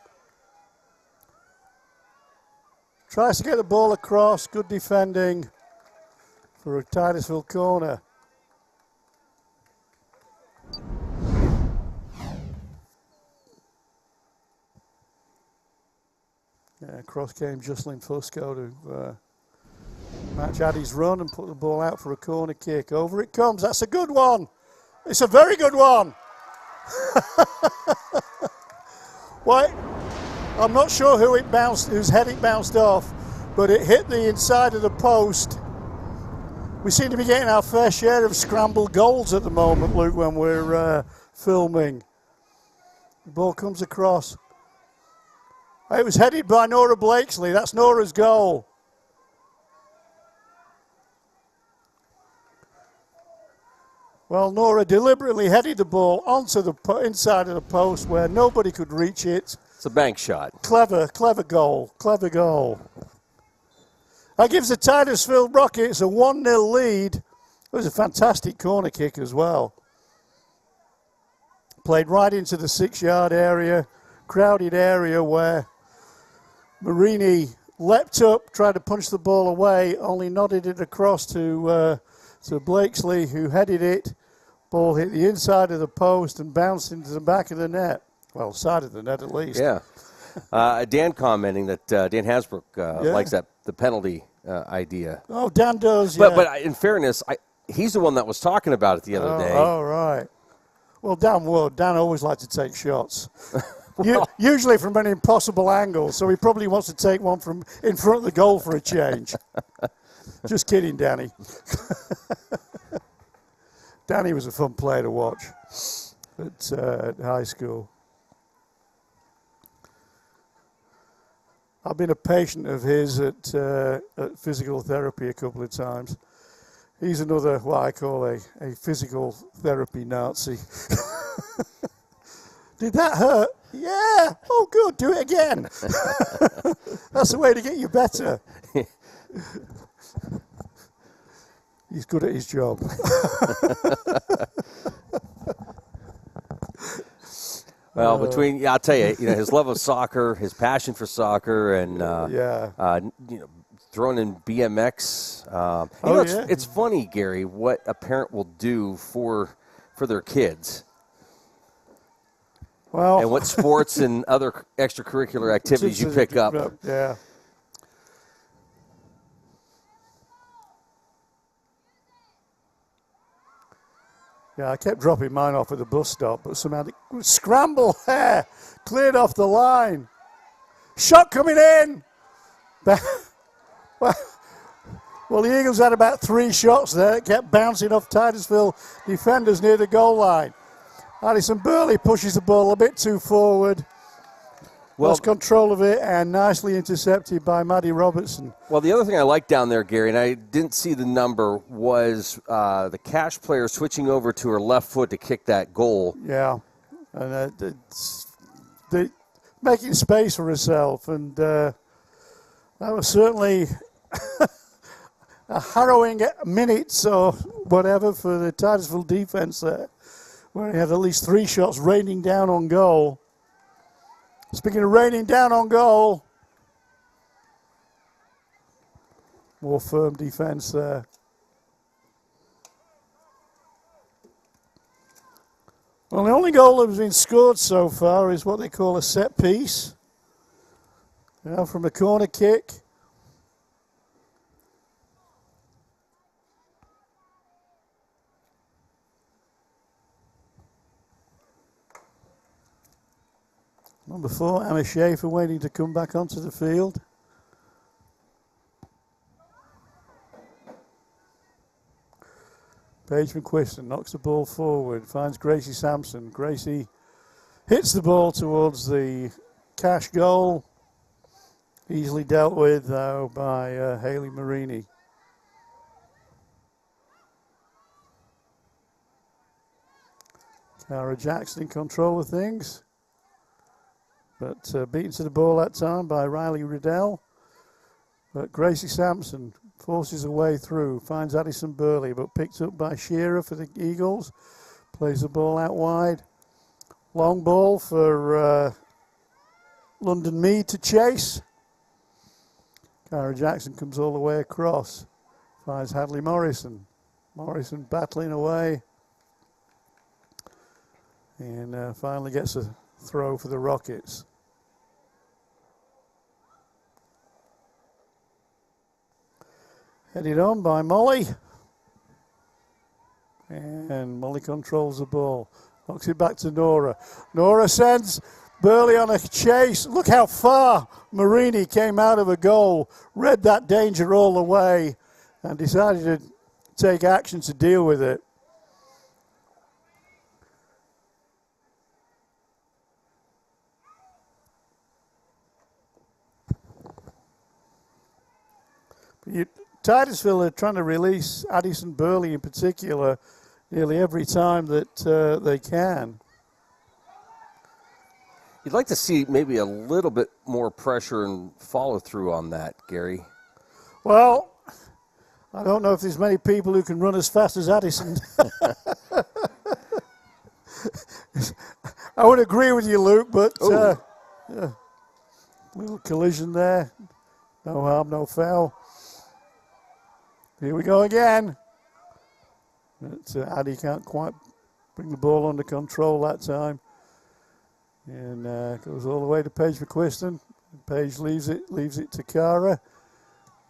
Tries to get the ball across. Good defending for a Titusville corner. Yeah, across came Jocelyn Fusco to match Addie's run and put the ball out for a corner kick. Over it comes. That's a good one. It's a very good one. Why? I'm not sure whose head it bounced off, but it hit the inside of the post. We seem to be getting our fair share of scrambled goals at the moment, Luke, when we're filming. The ball comes across. It was headed by Nora Blakesley. That's Nora's goal. Well, Nora deliberately headed the ball onto the inside of the post where nobody could reach it. It's a bank shot. Clever goal, clever goal. That gives the Titusville Rockets a 1-0 lead. It was a fantastic corner kick as well. Played right into the 6-yard area, crowded area where Marini leapt up, tried to punch the ball away, only nodded it across to Blakesley, who headed it. Ball hit the inside of the post and bounced into the back of the net. Well, side of the net at least. Yeah. Dan commenting that Dan Hasbrook likes the penalty idea. Oh, Dan does, yeah. But in fairness, he's the one that was talking about it the other day. Oh, right. Well, Dan would. Dan always likes to take shots. Usually from an impossible angle, so he probably wants to take one from in front of the goal for a change. Just kidding, Danny. Danny was a fun player to watch at high school. I've been a patient of his at physical therapy a couple of times. He's another, what I call a physical therapy Nazi. Did that hurt? Yeah. Oh, good. Do it again. That's the way to get you better. He's good at his job. Well, I'll tell you, his love of soccer, his passion for soccer, and throwing in BMX. It's funny, Gary, what a parent will do for their kids. Well, and what sports and other extracurricular activities you pick up. Yeah. Yeah, I kept dropping mine off at the bus stop, but somehow scramble there, cleared off the line. Shot coming in. Well, the Eagles had about 3 shots there. It kept bouncing off Titusville defenders near the goal line. Addison Burley pushes the ball a bit too forward. Lost control of it and nicely intercepted by Maddie Robertson. Well, the other thing I liked down there, Gary, and I didn't see the number, was the Cash player switching over to her left foot to kick that goal. Yeah, and making space for herself, and that was certainly a harrowing minutes or whatever for the Titusville defense there, where he had at least 3 shots raining down on goal. Speaking of raining down on goal, more firm defense there. Well, the only goal that has been scored so far is what they call a set piece. From a corner kick. Number 4, Emma Schaefer waiting to come back onto the field. Paige McQuiston knocks the ball forward, finds Gracie Sampson. Gracie hits the ball towards the Cash goal. Easily dealt with, though, by Haley Marini. Cara Jackson in control of things. But beaten to the ball that time by Riley Riddell. But Gracie Sampson forces her way through, finds Addison Burley, but picked up by Shearer for the Eagles. Plays the ball out wide. Long ball for London Mead to chase. Cara Jackson comes all the way across. Finds Hadley Morrison. Morrison battling away. And finally gets a throw for the Rockets. Headed on by Molly. And Molly controls the ball. Knocks it back to Nora. Nora sends Burley on a chase. Look how far Marini came out of a goal. Read that danger all the way and decided to take action to deal with it. Titusville are trying to release Addison Burley in particular nearly every time that they can. You'd like to see maybe a little bit more pressure and follow through on that, Gary. Well, I don't know if there's many people who can run as fast as Addison. I would agree with you, Luke, but yeah, little collision there. No harm, no foul. Here we go again. But Addie can't quite bring the ball under control that time. And goes all the way to Paige McQuiston. Paige leaves it to Cara.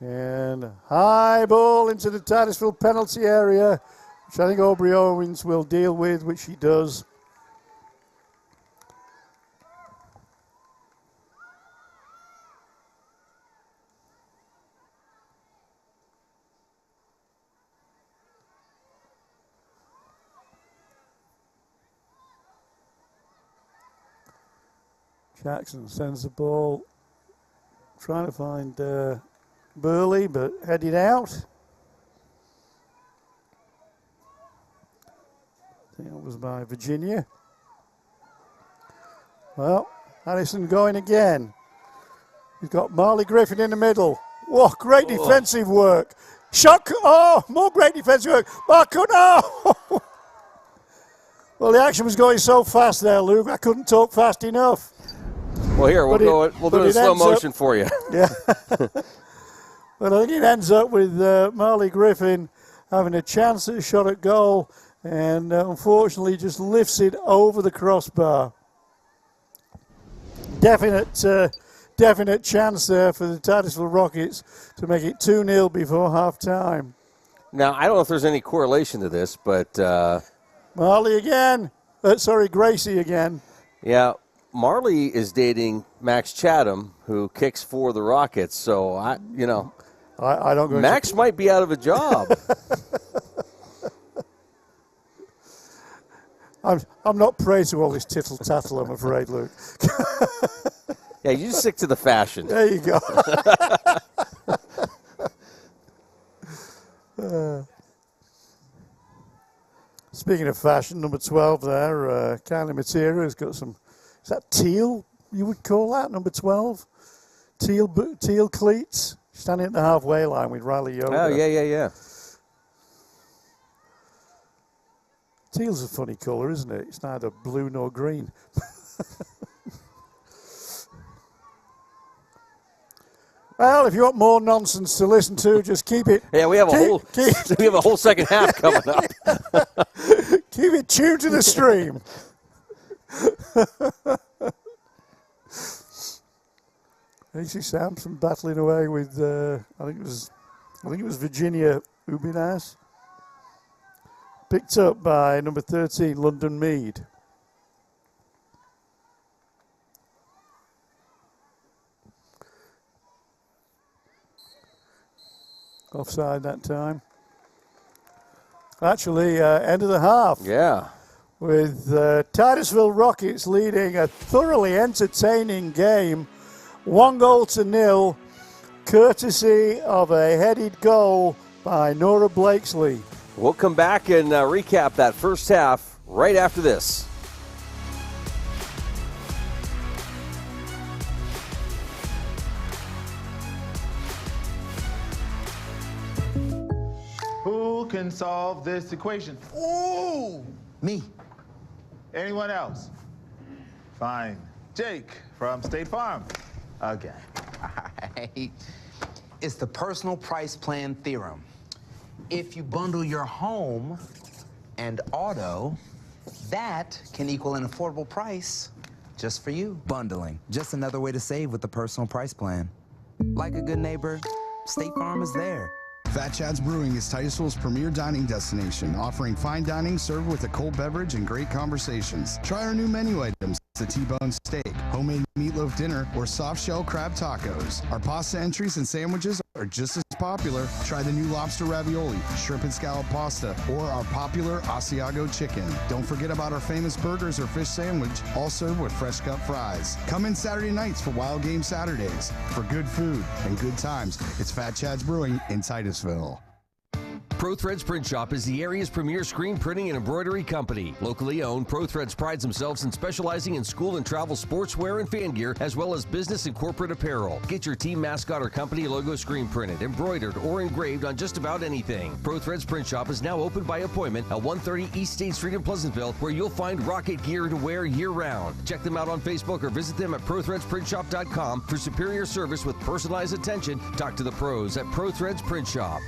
And high ball into the Titusville penalty area, which I think Aubrey Owens will deal with, which she does. Jackson sends the ball, trying to find Burley, but headed out. I think that was by Virginia. Well, Addison going again. He's got Marley Griffin in the middle. Whoa, great defensive work. Shot, more great defensive work. Marco, no! Well, the action was going so fast there, Luke, I couldn't talk fast enough. Well, here, we'll do it in slow motion for you. Yeah. But I think it ends up with Marley Griffin having a chance at a shot at goal, and unfortunately just lifts it over the crossbar. Definite chance there for the Titusville Rockets to make it 2-0 before half-time. Now, I don't know if there's any correlation to this, but... Marley again. Gracie again. Yeah, Marley is dating Max Chatham, who kicks for the Rockets, so, I don't go... Max might be out of a job. I'm not prey to all this tittle-tattle, I'm afraid, Luke. Yeah, you just stick to the fashion. There you go. Speaking of fashion, number 12 there, Kylie Matera has got some, is that teal, you would call that, number 12? Teal cleats, standing at the halfway line with Riley Yoder. Oh, yeah. Teal's a funny colour, isn't it? It's neither blue nor green. Well, if you want more nonsense to listen to, just keep it. Yeah, we have a whole second half coming up. Keep it tuned to the stream. AC Sampson battling away with I think it was Virginia Ubinas. Picked up by number 13, London Mead. Offside that time. Actually, end of the half. Yeah. With Titusville Rockets leading a thoroughly entertaining game, 1-0, courtesy of a headed goal by Nora Blakesley. We'll come back and recap that first half right after this. Who can solve this equation? Ooh! Me. Anyone else? Fine. Jake from State Farm. Okay. All right. It's the personal price plan theorem. If you bundle your home and auto, that can equal an affordable price just for you. Bundling, just another way to save with the personal price plan. Like a good neighbor, State Farm is there. Fat Chad's Brewing is Titusville's premier dining destination, offering fine dining served with a cold beverage and great conversations. Try our new menu items, the T-bone steak, homemade meatloaf dinner, or soft shell crab tacos. Our pasta entries and sandwiches are just as popular. Try the new lobster ravioli, shrimp and scallop pasta, or our popular Asiago chicken. Don't forget about our famous burgers or fish sandwich, all served with fresh cut fries. Come in Saturday nights for Wild Game Saturdays. For good food and good times, it's Fat Chad's Brewing in Titusville. ProThreads Print Shop is the area's premier screen printing and embroidery company. Locally owned, ProThreads prides themselves in specializing in school and travel sportswear and fan gear, as well as business and corporate apparel. Get your team mascot or company logo screen printed, embroidered, or engraved on just about anything. ProThreads Print Shop is now open by appointment at 130 East State Street in Pleasantville, where you'll find Rocket gear to wear year-round. Check them out on Facebook or visit them at ProThreadsPrintShop.com for superior service with personalized attention. Talk to the pros at ProThreads Print Shop.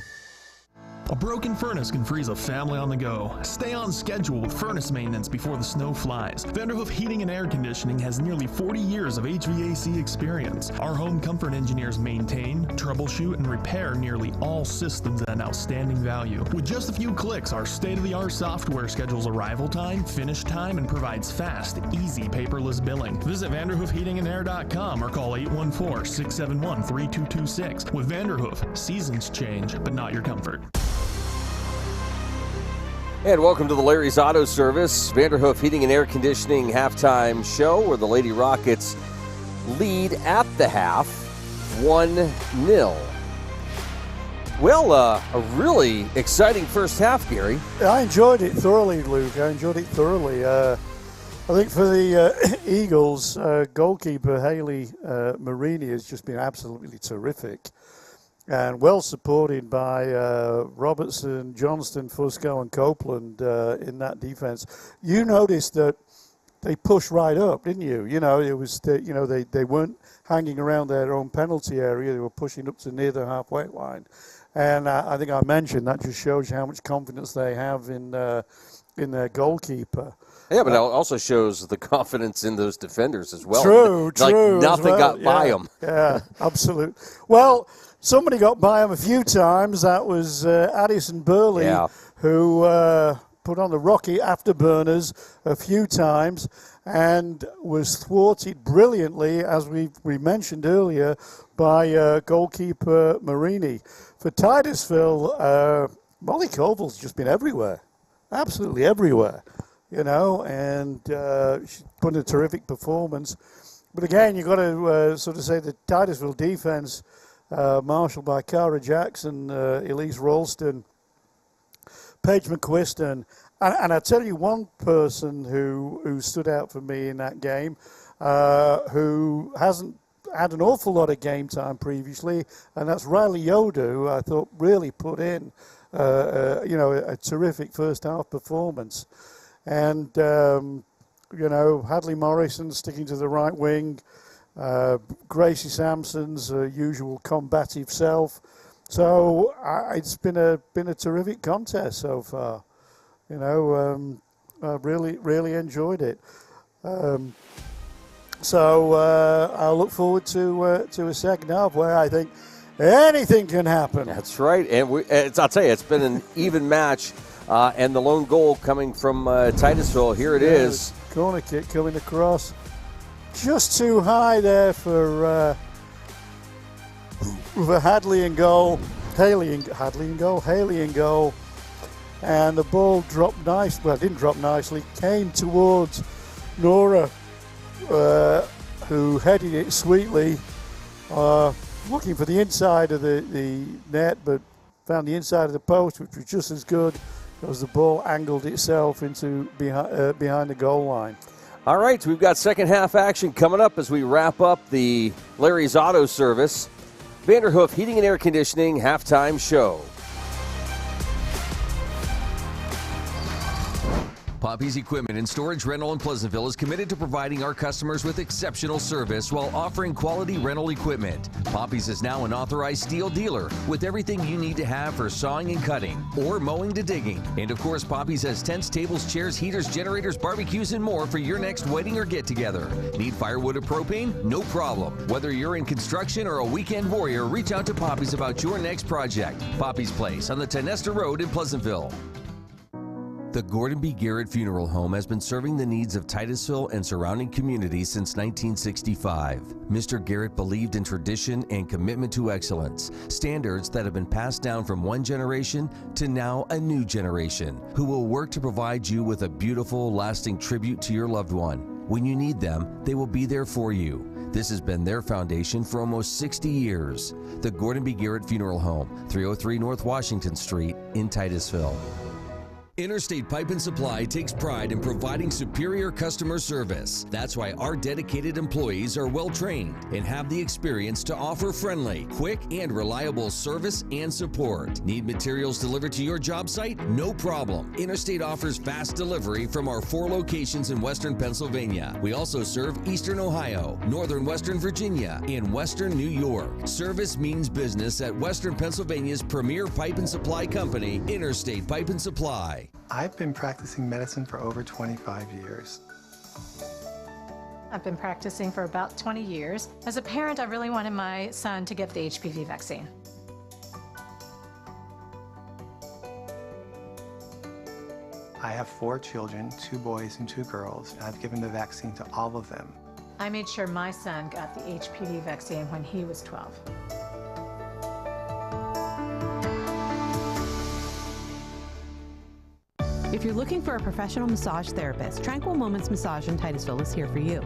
A broken furnace can freeze a family on the go. Stay on schedule with furnace maintenance before the snow flies. Vanderhoof Heating and Air Conditioning has nearly 40 years of HVAC experience. Our home comfort engineers maintain, troubleshoot, and repair nearly all systems at an outstanding value. With just a few clicks, our state-of-the-art software schedules arrival time, finish time, and provides fast, easy, paperless billing. Visit VanderhoofHeatingandAir.com or call 814-671-3226. With Vanderhoof, seasons change, but not your comfort. And welcome to the Larry's Auto Service, Vanderhoof Heating and Air Conditioning halftime show, where the Lady Rockets lead at the half 1-0. Well, a really exciting first half, Gary. I enjoyed it thoroughly, Luke. I enjoyed it thoroughly. I think for the Eagles, goalkeeper Haley Marini has just been absolutely terrific and well supported by Robertson, Johnston, Fusco, and Copeland in that defense. You noticed that they pushed right up, didn't you? You know, it was they weren't hanging around their own penalty area. They were pushing up to near the halfway line. And I think I mentioned that just shows you how much confidence they have in their goalkeeper. Yeah, but it also shows the confidence in those defenders as well. True. Like nothing got by them. Yeah, absolutely. Well, somebody got by them a few times. That was Addison Burley, who put on the rocky afterburners a few times and was thwarted brilliantly, as we mentioned earlier, by goalkeeper Marini. For Titusville, Molly Colville's just been everywhere, absolutely everywhere, you know, and she's put in a terrific performance. But again, you've got to sort of say the Titusville defense, marshaled by Cara Jackson, Elise Ralston, Paige McQuiston, and I tell you one person who stood out for me in that game, who hasn't had an awful lot of game time previously, and that's Riley Yoder, who I thought really put in, a terrific first half performance. And, Hadley Morrison sticking to the right wing, Gracie Sampson's usual combative self. So it's been a terrific contest so far. You know, I really enjoyed it. So I look forward to a second half where I think anything can happen. That's right, and I'll tell you, it's been an even match. And the lone goal coming from Titusville. Here it is. Corner kick coming across, just too high there for Hadley in goal. Haley in goal. And the ball dropped nice. Well, it didn't drop nicely. Came towards Nora, who headed it sweetly, looking for the inside of the net, but found the inside of the post, which was just as good as the ball angled itself into behind the goal line. All right, we've got second half action coming up as we wrap up the Larry's Auto Service Vanderhoof Heating and Air Conditioning halftime show. Poppy's Equipment and Storage Rental in Pleasantville is committed to providing our customers with exceptional service while offering quality rental equipment. Poppy's is now an authorized steel dealer with everything you need to have for sawing and cutting or mowing to digging. And of course, Poppy's has tents, tables, chairs, heaters, generators, barbecues, and more for your next wedding or get-together. Need firewood or propane? No problem. Whether you're in construction or a weekend warrior, reach out to Poppy's about your next project. Poppy's Place on the Tenesta Road in Pleasantville. The Gordon B. Garrett Funeral Home has been serving the needs of Titusville and surrounding communities since 1965. Mr. Garrett believed in tradition and commitment to excellence, standards that have been passed down from one generation to now a new generation, who will work to provide you with a beautiful, lasting tribute to your loved one. When you need them, they will be there for you. This has been their foundation for almost 60 years. The Gordon B. Garrett Funeral Home, 303 North Washington Street in Titusville. Interstate Pipe and Supply takes pride in providing superior customer service. That's why our dedicated employees are well trained and have the experience to offer friendly, quick, and reliable service and support. Need materials delivered to your job site? No problem. Interstate offers fast delivery from our 4 locations in Western Pennsylvania. We also serve Eastern Ohio, Northern Western Virginia, and Western New York. Service means business at Western Pennsylvania's premier pipe and supply company, Interstate Pipe and Supply. I've been practicing medicine for over 25 years. I've been practicing for about 20 years. As a parent, I really wanted my son to get the HPV vaccine. I have 4 children, 2 boys and 2 girls, and I've given the vaccine to all of them. I made sure my son got the HPV vaccine when he was 12. If you're looking for a professional massage therapist, Tranquil Moments Massage in Titusville is here for you.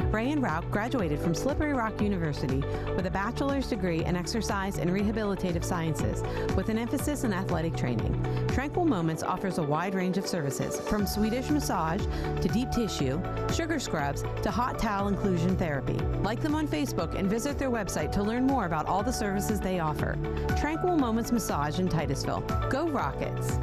Ray and Rauch graduated from Slippery Rock University with a bachelor's degree in exercise and rehabilitative sciences with an emphasis in athletic training. Tranquil Moments offers a wide range of services, from Swedish massage to deep tissue, sugar scrubs to hot towel inclusion therapy. Like them on Facebook and visit their website to learn more about all the services they offer. Tranquil Moments Massage in Titusville. Go Rockets!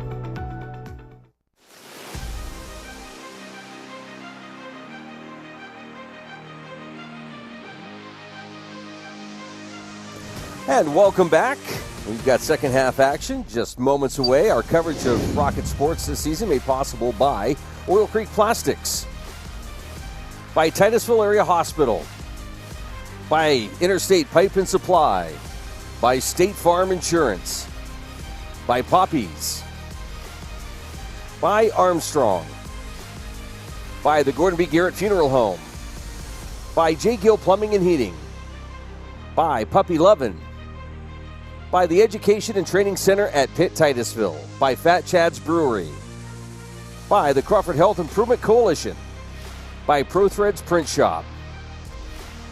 And welcome back. We've got second half action just moments away. Our coverage of Rocket sports this season made possible by Oil Creek Plastics, by Titusville Area Hospital, by Interstate Pipe and Supply, by State Farm Insurance, by Poppies, by Armstrong, by the Gordon B. Garrett Funeral Home, by J. Gill Plumbing and Heating, by Puppy Lovin', by the Education and Training Center at Pitt Titusville, by Fat Chad's Brewery, by the Crawford Health Improvement Coalition, by ProThreads Print Shop,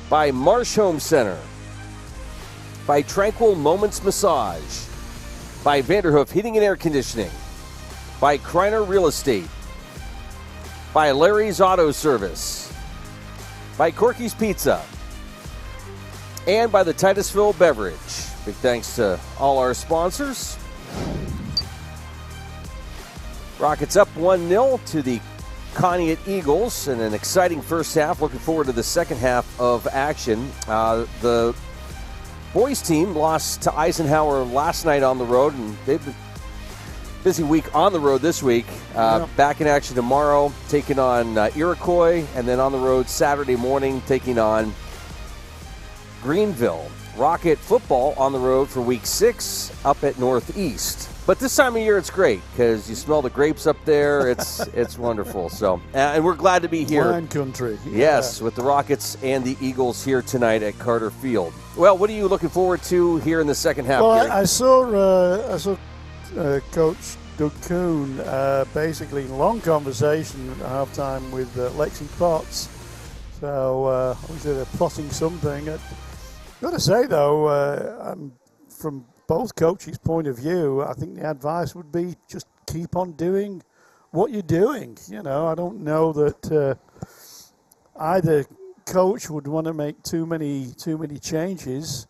by Marsh Home Center, by Tranquil Moments Massage, by Vanderhoof Heating and Air Conditioning, by Kreiner Real Estate, by Larry's Auto Service, by Corky's Pizza, and by the Titusville Beverage. Big thanks to all our sponsors. Rockets up 1-0 to the Conneaut Eagles in an exciting first half. Looking forward to the second half of action. The boys team lost to Eisenhower last night on the road, and they've been busy week on the road this week. Back in action tomorrow, taking on Iroquois, and then on the road Saturday morning, taking on Greenville. Rocket football on the road for week 6 up at Northeast. But this time of year it's great because you smell the grapes up there. It's wonderful. So, and we're glad to be here. Wine country. Yeah. Yes, with the Rockets and the Eagles here tonight at Carter Field. Well, what are you looking forward to here in the second half? Well, I saw Coach Doug Kuhn basically in long conversation at halftime with Lexi Potts. So obviously they're plotting something. I've got to say, though, from both coaches' point of view, I think the advice would be just keep on doing what you're doing. You know, I don't know that either coach would want to make too many changes.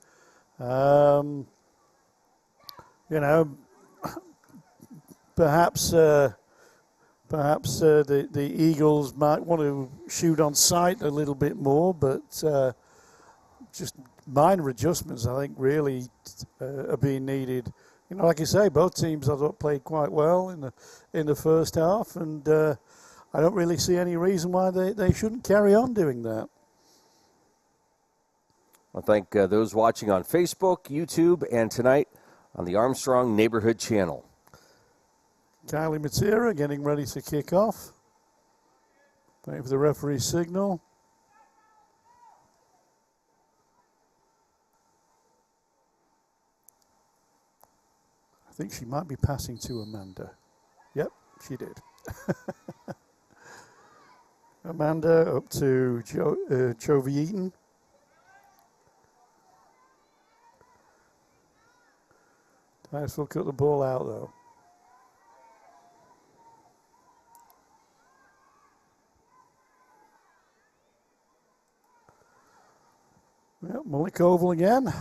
You know, perhaps the Eagles might want to shoot on sight a little bit more, but just minor adjustments, I think, really are being needed. You know, like you say, both teams I thought played quite well in the first half, and I don't really see any reason why they shouldn't carry on doing that. I thank those watching on Facebook, YouTube, and tonight on the Armstrong Neighborhood Channel. Kylie Matera getting ready to kick off. Waiting for the referee's signal. I think she might be passing to Amanda. Yep, she did. Amanda up to Chovy Eaton. Titusville cut the ball out, though. Yep, Mullick Oval again.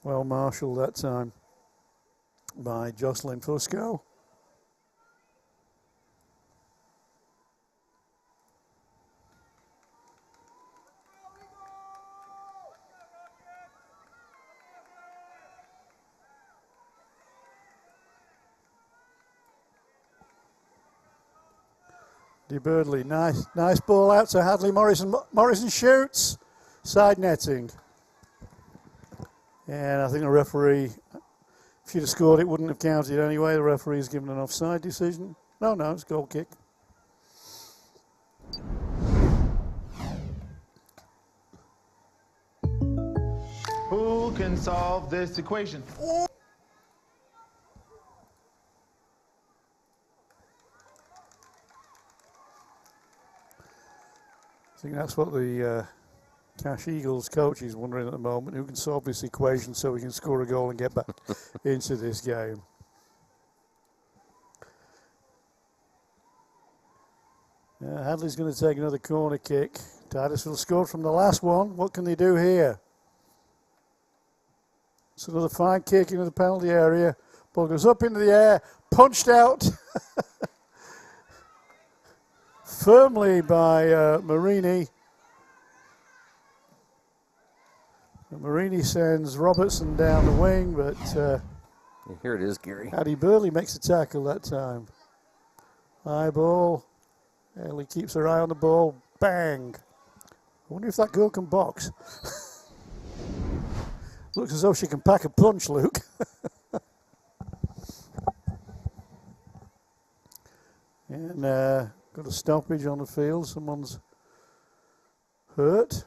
Well marshaled that time by Jocelyn Fusco. DeBirdley, nice ball out to Hadley Morrison. Morrison shoots, side netting. And I think the referee, if she'd have scored, it wouldn't have counted anyway. The referee's given an offside decision. No, it's a goal kick. can solve this equation? I think that's what the Cash Eagles coach is wondering at the moment. Who can solve this equation so we can score a goal and get back into this game? Hadley's going to take another corner kick. Titusville scored from the last one. What can they do here? It's another fine kick into the penalty area. Ball goes up into the air, punched out firmly by Marini. And Marini sends Robertson down the wing, but here it is, Gary. Addy Burley makes a tackle that time. High ball. Ellie keeps her eye on the ball. Bang. I wonder if that girl can box. Looks as though she can pack a punch, Luke. And got a stoppage on the field. Someone's hurt.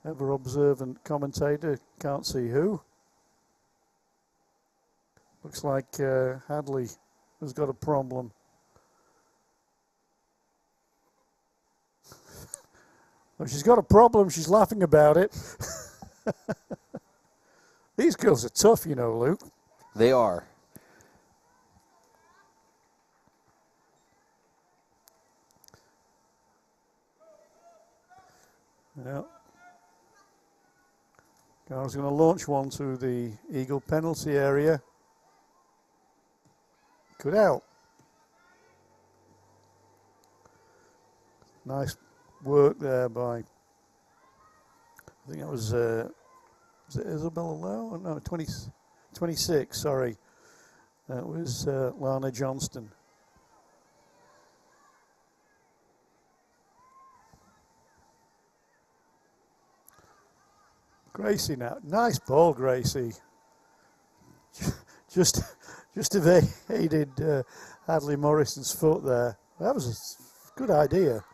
Ever observant commentator, can't see who. Looks like Hadley has got a problem. Well, she's got a problem, she's laughing about it. These girls are tough, you know, Luke. They are. Yeah. Gar's going to launch one to the Eagle penalty area. Good out. Nice work there by, I think that was it Isabella Lowe? No, 26, sorry. That was Lana Johnston. Gracie now. Nice ball, Gracie. just evaded Hadley Morrison's foot there. That was a good idea.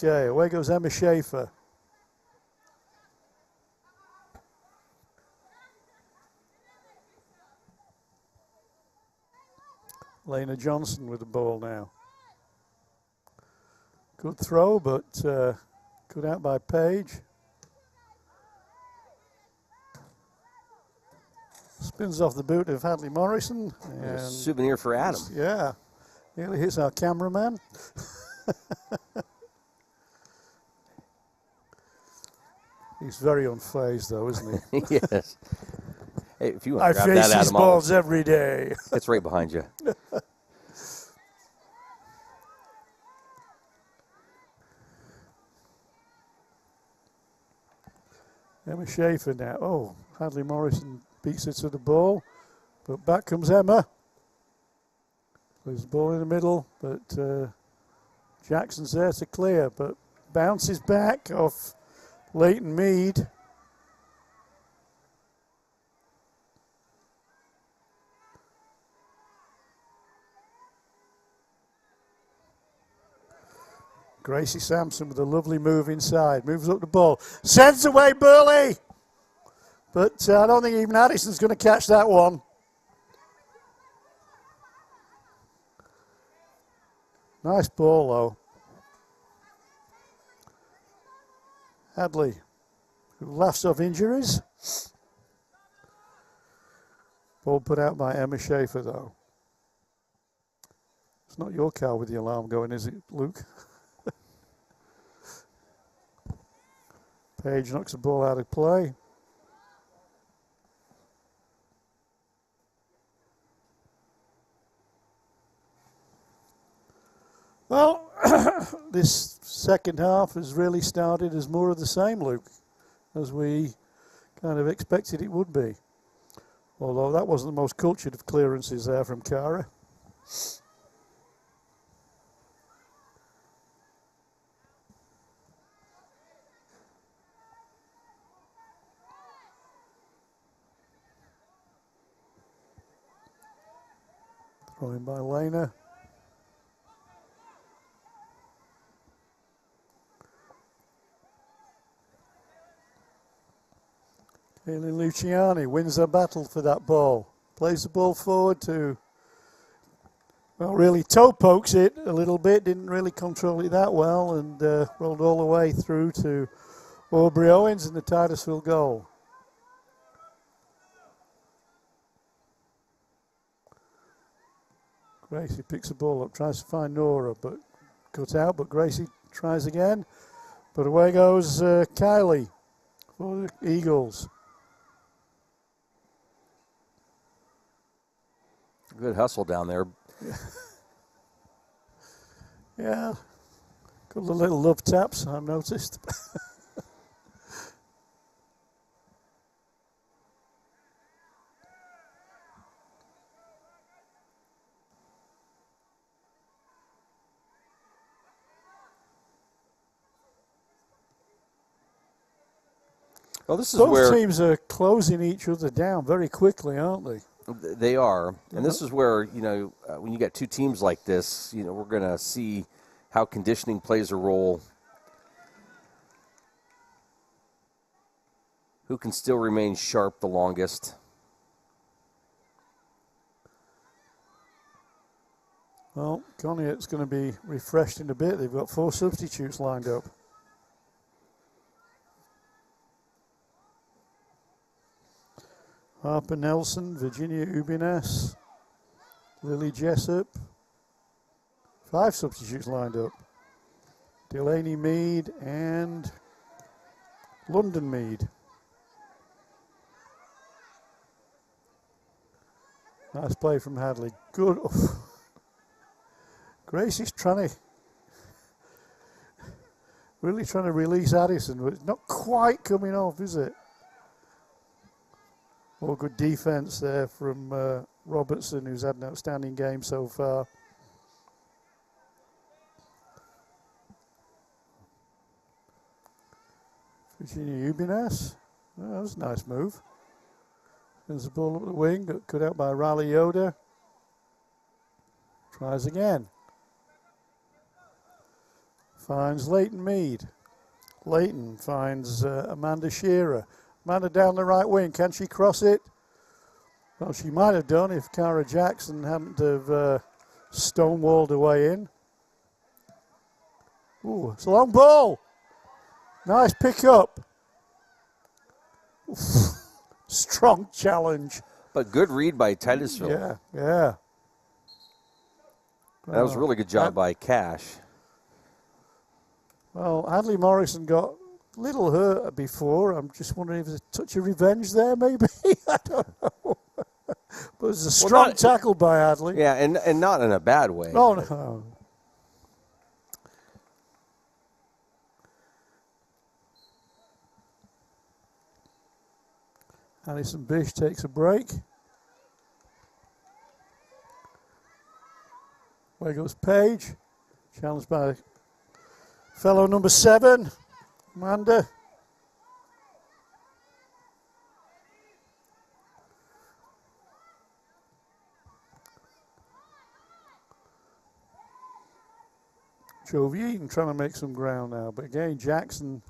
Okay, away goes Emma Schaefer. Lena Johnson with the ball now. Good throw, but good out by Page. Spins off the boot of Hadley Morrison. And a souvenir for Adam. Yeah. Nearly hits our cameraman. He's very unfazed, though, isn't he? Yes. Hey, if you want to I grab face that, these Adam, balls every day. It's right behind you. Emma Schaefer now. Oh, Hadley Morrison beats it to the ball, but back comes Emma. There's the ball in the middle, but Jackson's there to clear, but bounces back off Leighton Mead. Gracie Sampson with a lovely move inside. Moves up the ball. Sends away Burley. But I don't think even Addison's going to catch that one. Nice ball, though. Hadley, who laughs off injuries. Ball put out by Emma Schaefer, though. It's not your car with the alarm going, is it, Luke? Page knocks the ball out of play. Well, this second half has really started as more of the same, Luke, as we kind of expected it would be. Although that wasn't the most cultured of clearances there from Cara. Thrown by Lena. Keelan Luciani wins the battle for that ball. Plays the ball forward to, well, really toe pokes it a little bit. Didn't really control it that well, and rolled all the way through to Aubrey Owens in the Titusville goal. Gracie picks the ball up, tries to find Nora, but cut out. But Gracie tries again. But away goes Kylie for the Eagles. Good hustle down there. Yeah. Got the little love taps, I've noticed. Well, this is Both where teams are closing each other down very quickly, aren't they? They are, and this is where, when you got two teams like this, we're going to see how conditioning plays a role. Who can still remain sharp the longest? Well, Conneaut's going to be refreshed in a bit. They've got 4 substitutes lined up. Harper Nelson, Virginia Ubinas, Lily Jessup. 5 substitutes lined up. Delaney Mead and London Mead. Nice play from Hadley. Good. Oh. Gracie's really trying to release Addison, but it's not quite coming off, is it? All good defense there from Robertson, who's had an outstanding game so far. Virginia Ubinas. Oh, that was a nice move. Sends the ball up the wing, got cut out by Riley Yoder. Tries again. Finds Leighton Mead. Leighton finds Amanda Shearer. Amanda down the right wing. Can she cross it? Well, she might have done if Cara Jackson hadn't have stonewalled her way in. Ooh, it's a long ball. Nice pick up. Strong challenge. But good read by Titusville. Yeah. That was a really good job by Cash. Well, Hadley Morrison got a little hurt before. I'm just wondering if there's a touch of revenge there, maybe. I don't know. But it was a strong tackle by Hadley. Yeah, and not in a bad way. No. Alison Bish takes a break. Away goes Page. Challenged by fellow number 7, Amanda. Jove Eaton trying to make some ground now. But again, Jackson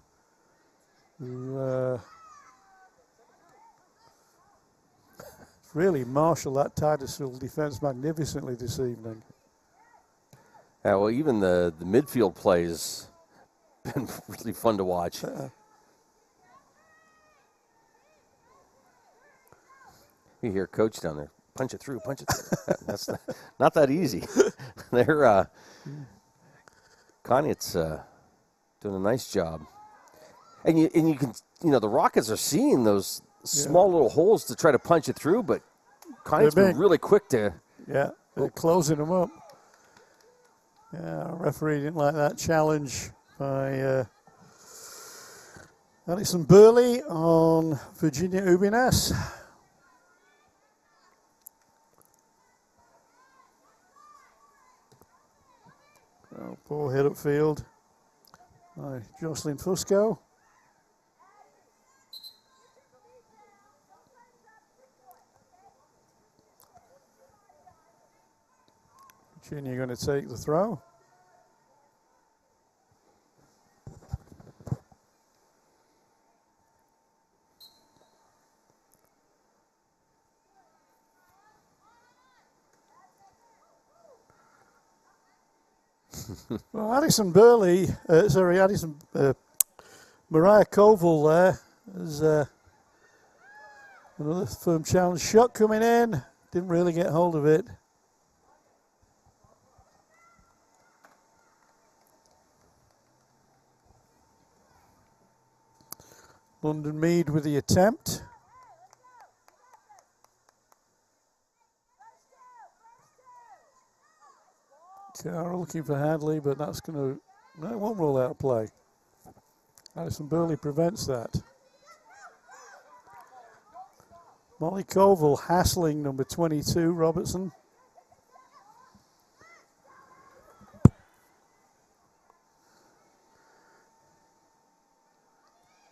really marshaled that Titusville defense magnificently this evening. Yeah, well, even the midfield plays been really fun to watch. You hear Coach down there, punch it through. That's not that easy. They're Conneaut's doing a nice job, and you can the Rockets are seeing those small little holes to try to punch it through, but Conneaut's been really quick to. Yeah, they're closing them up. Yeah, referee didn't like that challenge by Alison Burley on Virginia Ubinas. Oh, ball hit upfield by Jocelyn Fusco. Virginia going to take the throw. Well, Mariah Koval there is another firm challenge shot coming in. Didn't really get hold of it. London Mead with the attempt. Carroll looking for Hadley, but that's going to, no, it won't roll out of play. Addison Burley prevents that. Molly Koval hassling number 22, Robertson.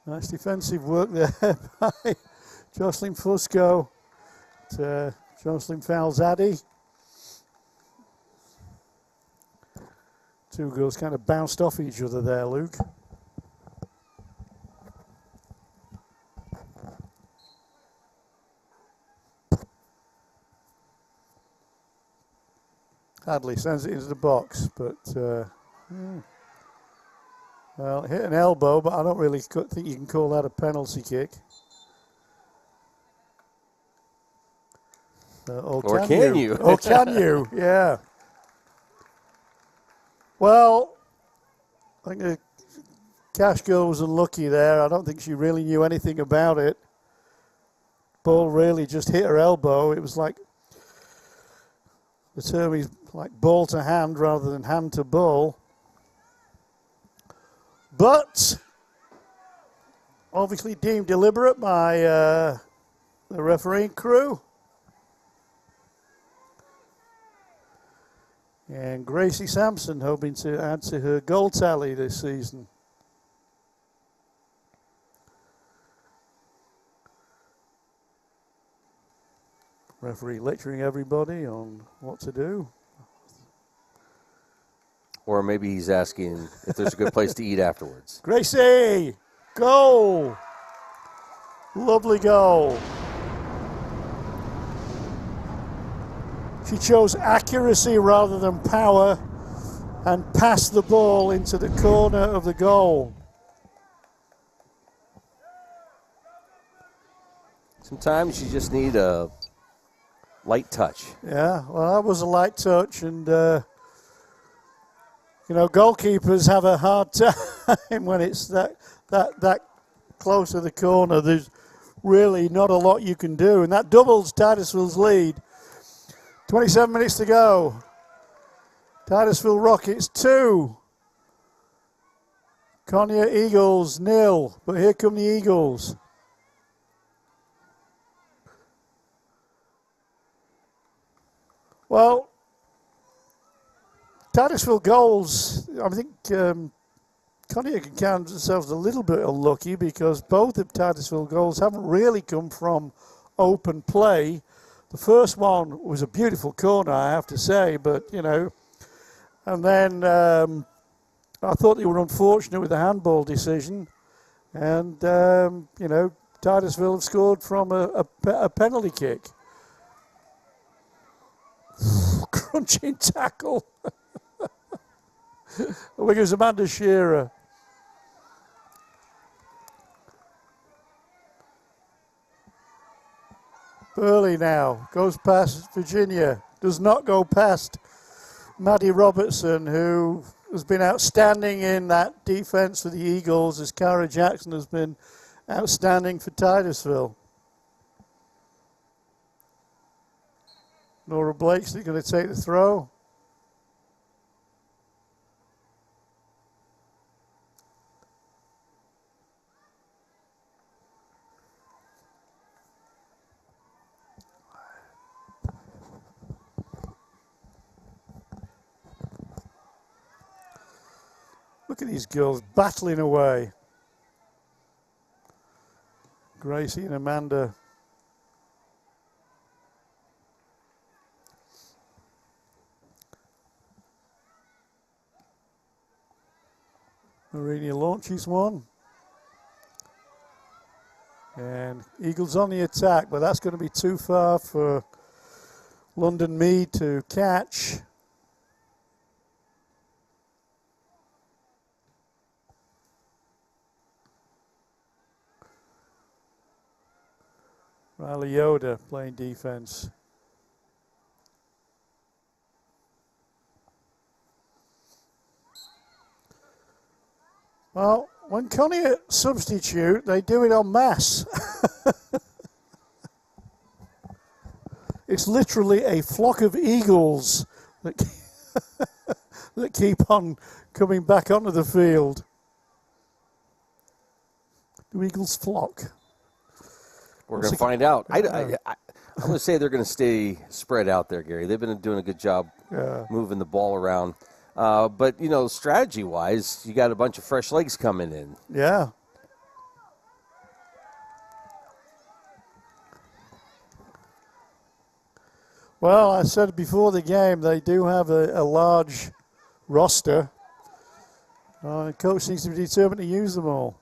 Nice defensive work there by Jocelyn Fusco to Jocelyn Falzadi. Two girls kind of bounced off each other there, Luke. Hadley sends it into the box, but well, hit an elbow, but I don't really think you can call that a penalty kick. Or can you? Or can you? Yeah. Well, I think the Cash girl was unlucky there. I don't think she really knew anything about it. Ball really just hit her elbow. It was like, the term is like ball to hand rather than hand to ball. But obviously deemed deliberate by the refereeing crew. And Gracie Sampson hoping to add to her goal tally this season. Referee lecturing everybody on what to do. Or maybe he's asking if there's a good place to eat afterwards. Gracie, goal. Lovely goal. She chose accuracy rather than power and passed the ball into the corner of the goal. Sometimes you just need a light touch. Yeah, well, that was a light touch, and you know, goalkeepers have a hard time when it's that close to the corner. There's really not a lot you can do, and that doubles Titusville's lead. 27 minutes to go. Titusville Rockets 2. Conneaut Eagles 0. But here come the Eagles. Well, Titusville goals, I think Conneaut can count themselves a little bit unlucky because both of Titusville goals haven't really come from open play. The first one was a beautiful corner, I have to say, but, you know, and then I thought they were unfortunate with the handball decision. And, you know, Titusville have scored from a penalty kick. Crunching tackle. I think it was Amanda Shearer. Burley now goes past Virginia, does not go past Maddie Robertson, who has been outstanding in that defense for the Eagles, as Cara Jackson has been outstanding for Titusville. Nora Blakesley going to take the throw. Look at these girls battling away. Gracie and Amanda. Marinia launches one. And Eagles on the attack, but that's going to be too far for London Mead to catch. Riley Yoder playing defense. Well, when Conneaut substitute, they do it en masse. It's literally a flock of eagles that that keep on coming back onto the field. Do eagles flock? We're going to find out. I'm going to say they're going to stay spread out there, Gary. They've been doing a good job moving the ball around. But, you know, strategy-wise, you got a bunch of fresh legs coming in. Yeah. Well, I said before the game, they do have a large roster. The coach seems to be determined to use them all.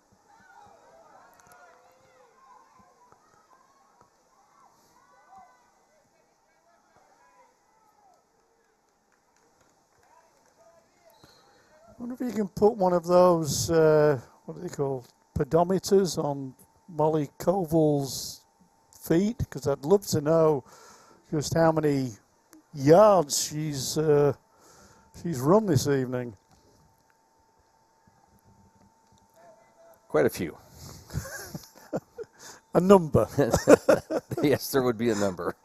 I wonder if you can put one of those, what are they called, pedometers on Molly Koval's feet, because I'd love to know just how many yards she's run this evening. Quite a few. A number. Yes, there would be a number.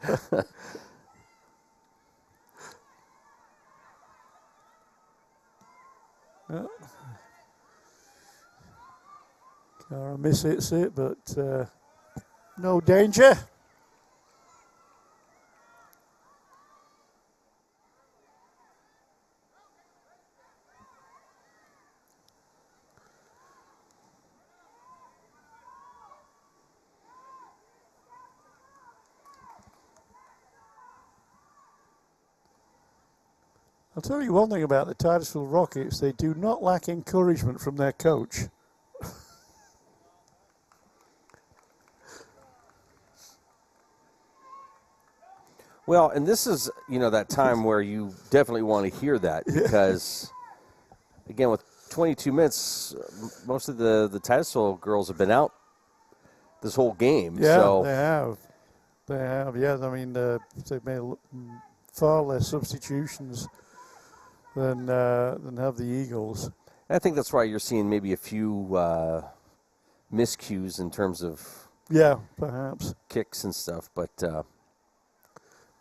Cara miss-hits it, but no danger. I'll tell you one thing about the Titusville Rockets, they do not lack encouragement from their coach. Well, and this is, you know, that time where you definitely want to hear that because, again, with 22 minutes, most of the Titusville girls have been out this whole game. Yeah, so. they have. They have, yeah. I mean, they've made far less substitutions than have the Eagles. I think that's why you're seeing maybe a few miscues in terms of perhaps kicks and stuff. But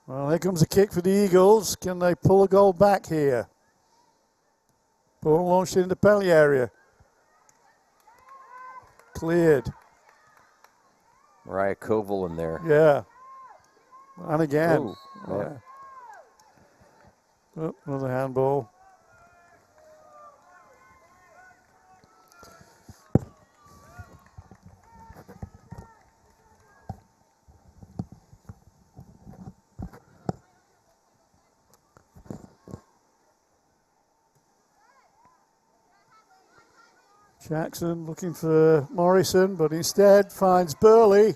well, here comes a kick for the Eagles. Can they pull a goal back here? Ball launched into the penalty area. Cleared. Mariah Koval in there. Yeah. And again. Ooh, yeah. Oh, another handball. Jackson looking for Morrison, but instead finds Burley.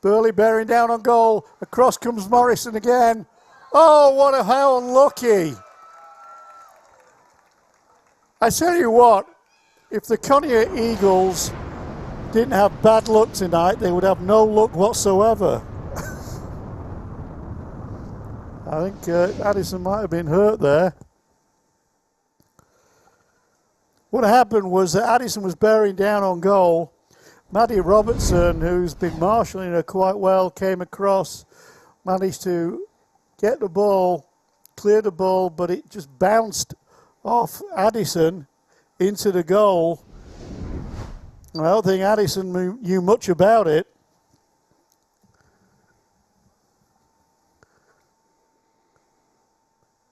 Burley bearing down on goal. Across comes Morrison again. Oh, how unlucky. I tell you what, if the Conneaut Eagles didn't have bad luck tonight, they would have no luck whatsoever. I think Addison might have been hurt there. What happened was that Addison was bearing down on goal. Maddie Robertson, who's been marshalling her quite well, came across, managed to get the ball, clear the ball, but it just bounced off Addison into the goal. I don't think Addison knew much about it.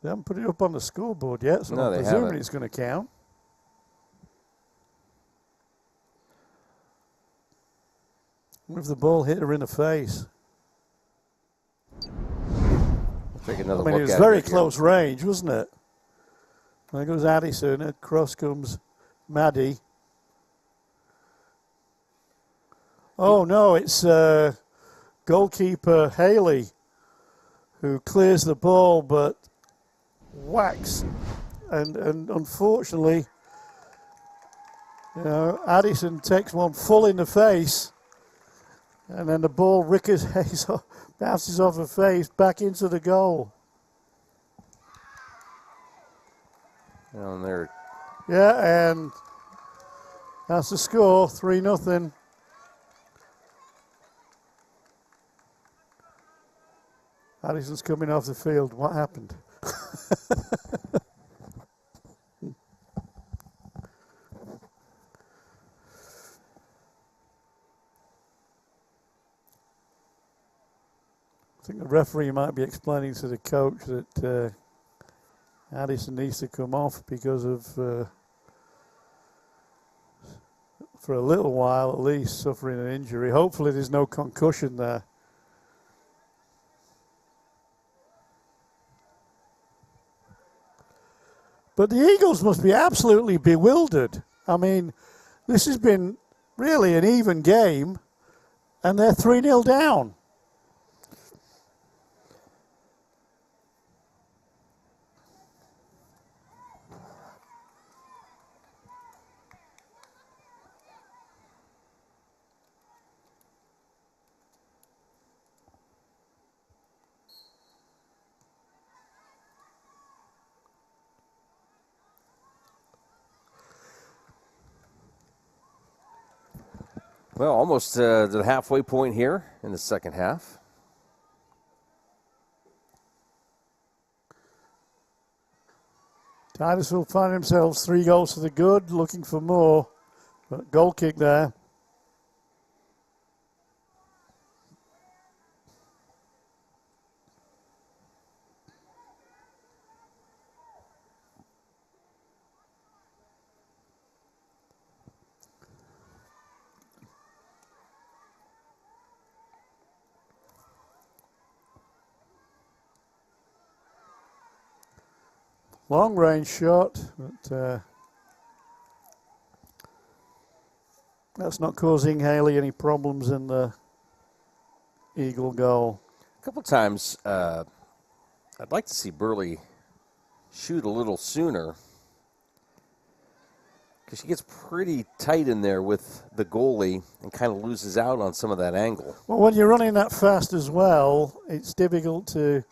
They haven't put it up on the scoreboard yet, so I'm presuming it's going to count. What if the ball hit her in the face? Take another it was very close range, wasn't it? There goes Addison. Across comes Maddie. Oh, no, it's goalkeeper Haley who clears the ball but whacks. And unfortunately, you know, Addison takes one full in the face. And then the ball ricochets, bounces off her face, back into the goal. Down there. Yeah, and that's the score, 3-0. Addison's coming off the field. What happened? I think the referee might be explaining to the coach that Addison needs to come off because of, for a little while at least, suffering an injury. Hopefully there's no concussion there. But the Eagles must be absolutely bewildered. I mean, this has been really an even game, and they're 3-0 down. Well, almost to the halfway point here in the second half. Titusville find themselves 3 goals to the good, looking for more. But goal kick there. Long range shot, but that's not causing Haley any problems in the Eagle goal. A couple times, I'd like to see Burley shoot a little sooner because she gets pretty tight in there with the goalie and kind of loses out on some of that angle. Well, when you're running that fast as well, it's difficult to,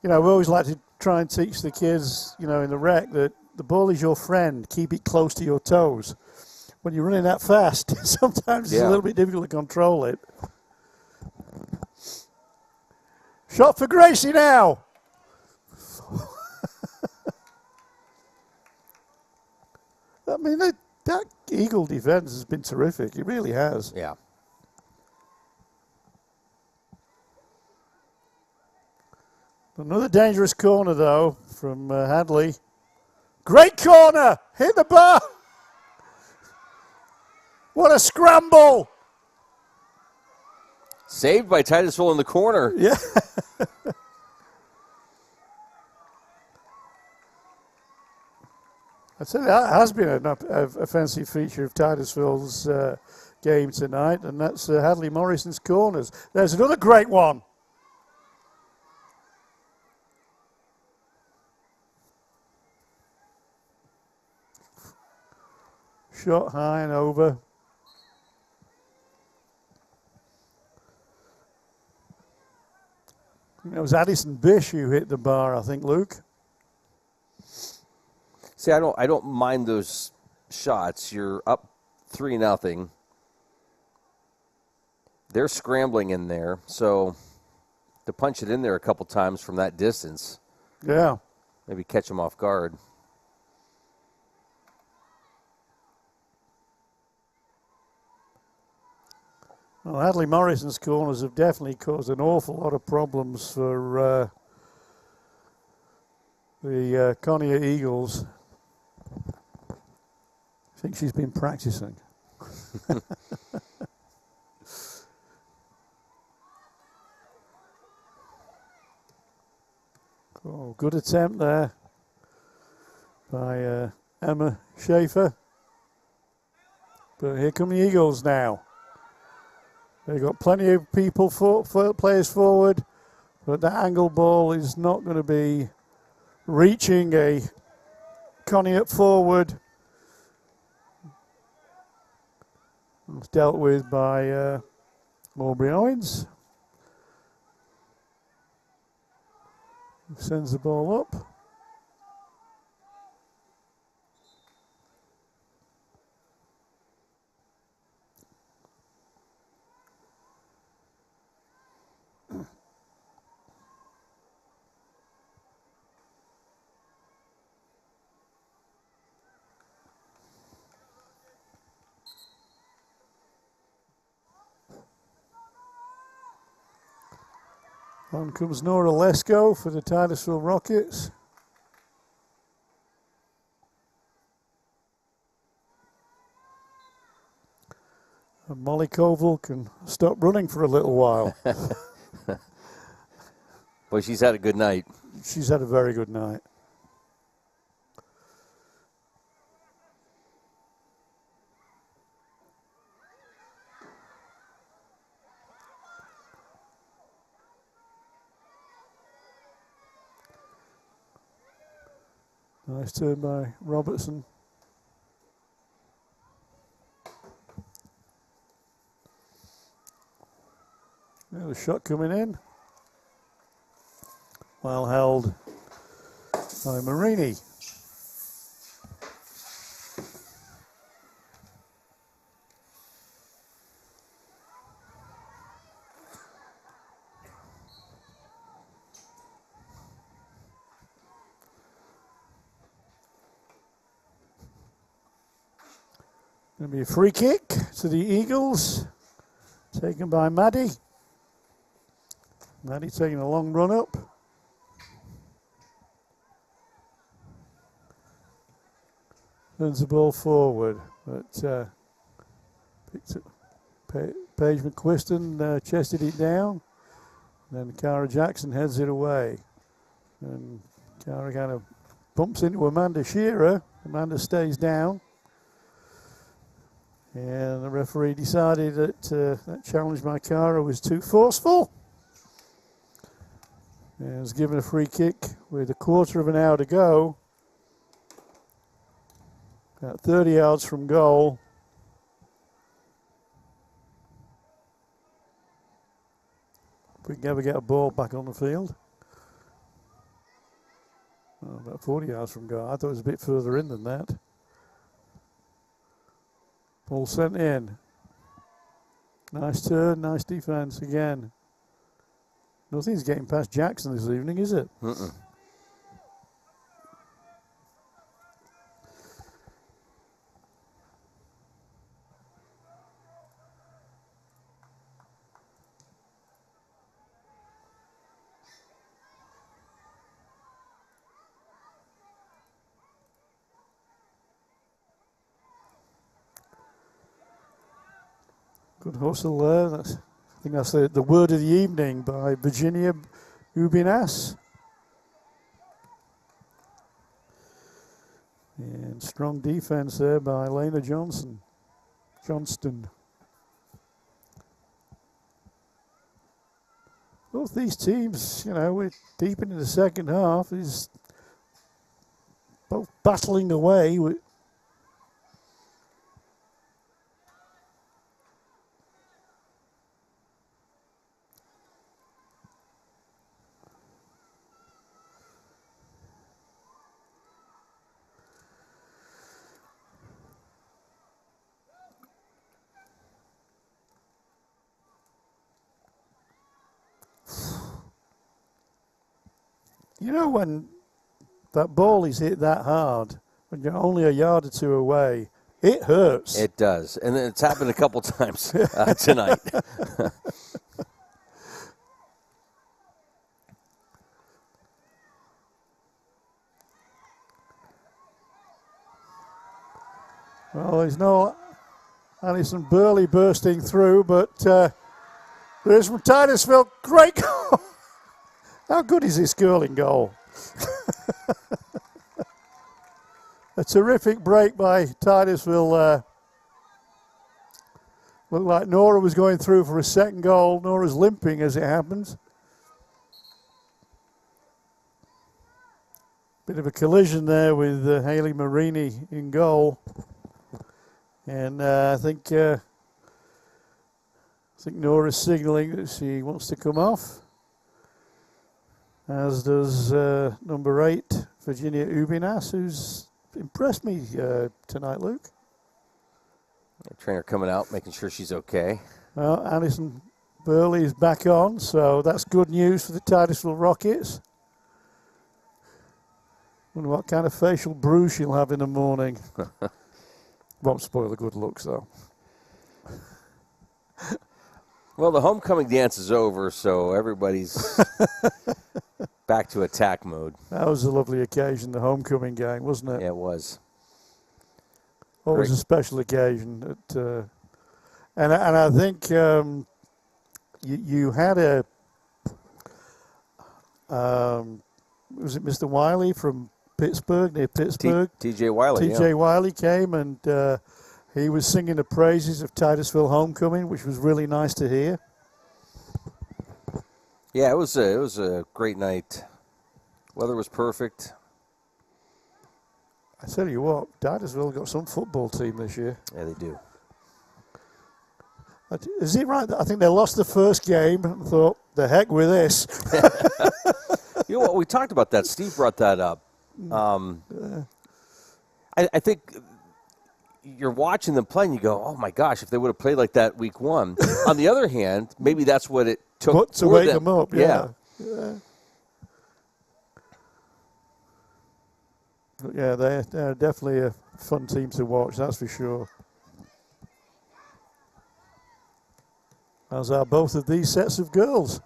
we always like to try and teach the kids, in the rec that the ball is your friend. Keep it close to your toes. When you're running that fast, sometimes it's a little bit difficult to control it. Shot for Gracie now. I mean, that Eagle defense has been terrific. It really has. Yeah. Another dangerous corner, though, from Hadley. Great corner! Hit the bar! What a scramble! Saved by Titusville in the corner. Yeah. I'd say that has been an offensive feature of Titusville's game tonight, and that's Hadley Morrison's corners. There's another great one. Shot high and over. It was Addison Bish who hit the bar, I think, Luke. See, I don't mind those shots. You're up 3-0. They're scrambling in there, so to punch it in there a couple times from that distance. Yeah. Maybe catch them off guard. Well, Hadley Morrison's corners have definitely caused an awful lot of problems for the Conneaut Eagles. I think she's been practicing. Oh, good attempt there by Emma Schaefer. But here come the Eagles now. They've got plenty of people, players forward, but that angle ball is not going to be reaching a Conneaut forward. It's dealt with by Aubrey Owens sends the ball up. On comes Nora Lesko for the Titusville Rockets. And Molly Koval can stop running for a little while. Boy, she's had a good night. She's had a very good night. Nice turn by Robertson. The shot coming in. Well held by Marini. Going to be a free kick to the Eagles, taken by Maddie. Maddie taking a long run up. Turns the ball forward, but picked up Paige McQuiston, chested it down. Then Cara Jackson heads it away. And Cara kind of bumps into Amanda Shearer. Amanda stays down. And the referee decided that that challenge by Cara was too forceful. And was given a free kick with a quarter of an hour to go. About 30 yards from goal. If we can ever get a ball back on the field. Oh, about 40 yards from goal. I thought it was a bit further in than that. Ball sent in. Nice turn, nice defense again. Nothing's getting past Jackson this evening, is it? Good hustle there. I think that's the word of the evening by Virginia Ubinas. And strong defense there by Lena Johnston. Both these teams, you know, we're deep into the second half, is both battling away with you know, when that ball is hit that hard, when you're only a yard or two away, it hurts. It does. And it's happened a couple times tonight. Well, there's no Alison Burley bursting through, but there's from Titusville. Great goal. How good is this girl in goal? A terrific break by Titusville. Looked like Nora was going through for a second goal. Nora's limping as it happens. Bit of a collision there with Haley Marini in goal. And I think I think Nora's signaling that she wants to come off, as does number 8, Virginia Ubinas, who's impressed me tonight, Luke. The trainer coming out, making sure she's okay. Well, Alison Burley is back on, so that's good news for the Titusville Rockets. Wonder what kind of facial bruise she'll have in the morning. Won't spoil the good looks, though. Well, the homecoming dance is over, so everybody's back to attack mode. That was a lovely occasion, the homecoming game, wasn't it? Yeah, it was. Always a special occasion. And I think you had a, was it Mr. Wiley from Pittsburgh, near Pittsburgh? T.J. Wiley, T.J. Wiley came, and he was singing the praises of Titusville homecoming, which was really nice to hear. Yeah, it was a great night. Weather was perfect. I tell you what, Titusville got some football team this year. Yeah, they do. Is it right that I think they lost the first game and thought, the heck with this? You know what, we talked about that. Steve brought that up. I think you're watching them play and you go, oh my gosh, if they would have played like that week 1. On the other hand, maybe that's what it took to wake them up. Yeah. Yeah, they're definitely a fun team to watch, that's for sure. As are both of these sets of girls.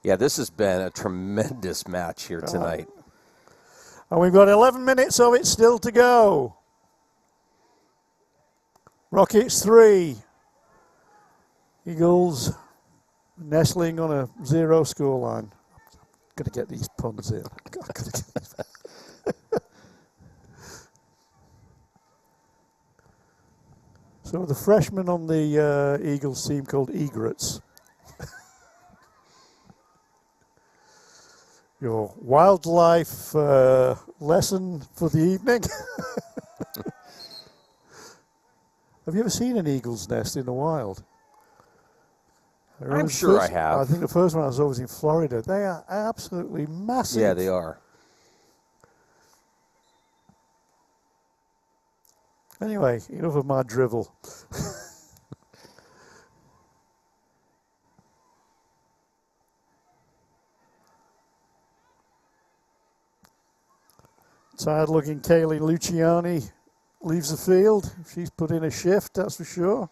Yeah, this has been a tremendous match here tonight. And we've got 11 minutes of it still to go. Rockets 3. Eagles nestling on a 0 scoreline. I'm going to get these puns in. So the freshman on the Eagles team called Egrets. Your wildlife lesson for the evening. Have you ever seen an eagle's nest in the wild? I'm sure I have. I think the first one I was always in Florida. They are absolutely massive. Yeah, they are. Anyway, enough of my drivel. Tired-looking Kaylee Luciani leaves the field. She's put in a shift, that's for sure.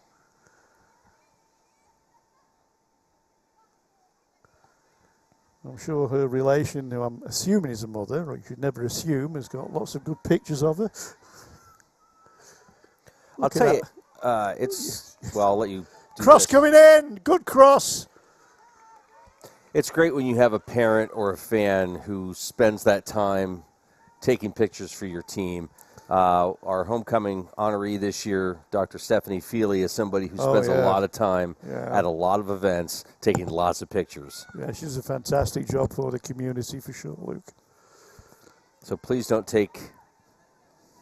I'm sure her relation, who I'm assuming is a mother, or you should never assume, has got lots of good pictures of her. I'll tell you, well, I'll let you do cross this. Coming in, good cross. It's great when you have a parent or a fan who spends that time taking pictures for your team. Our homecoming honoree this year, Dr. Stephanie Feely, is somebody who spends a lot of time at a lot of events taking lots of pictures. Yeah, she's a fantastic job for the community for sure, Luke. So please don't take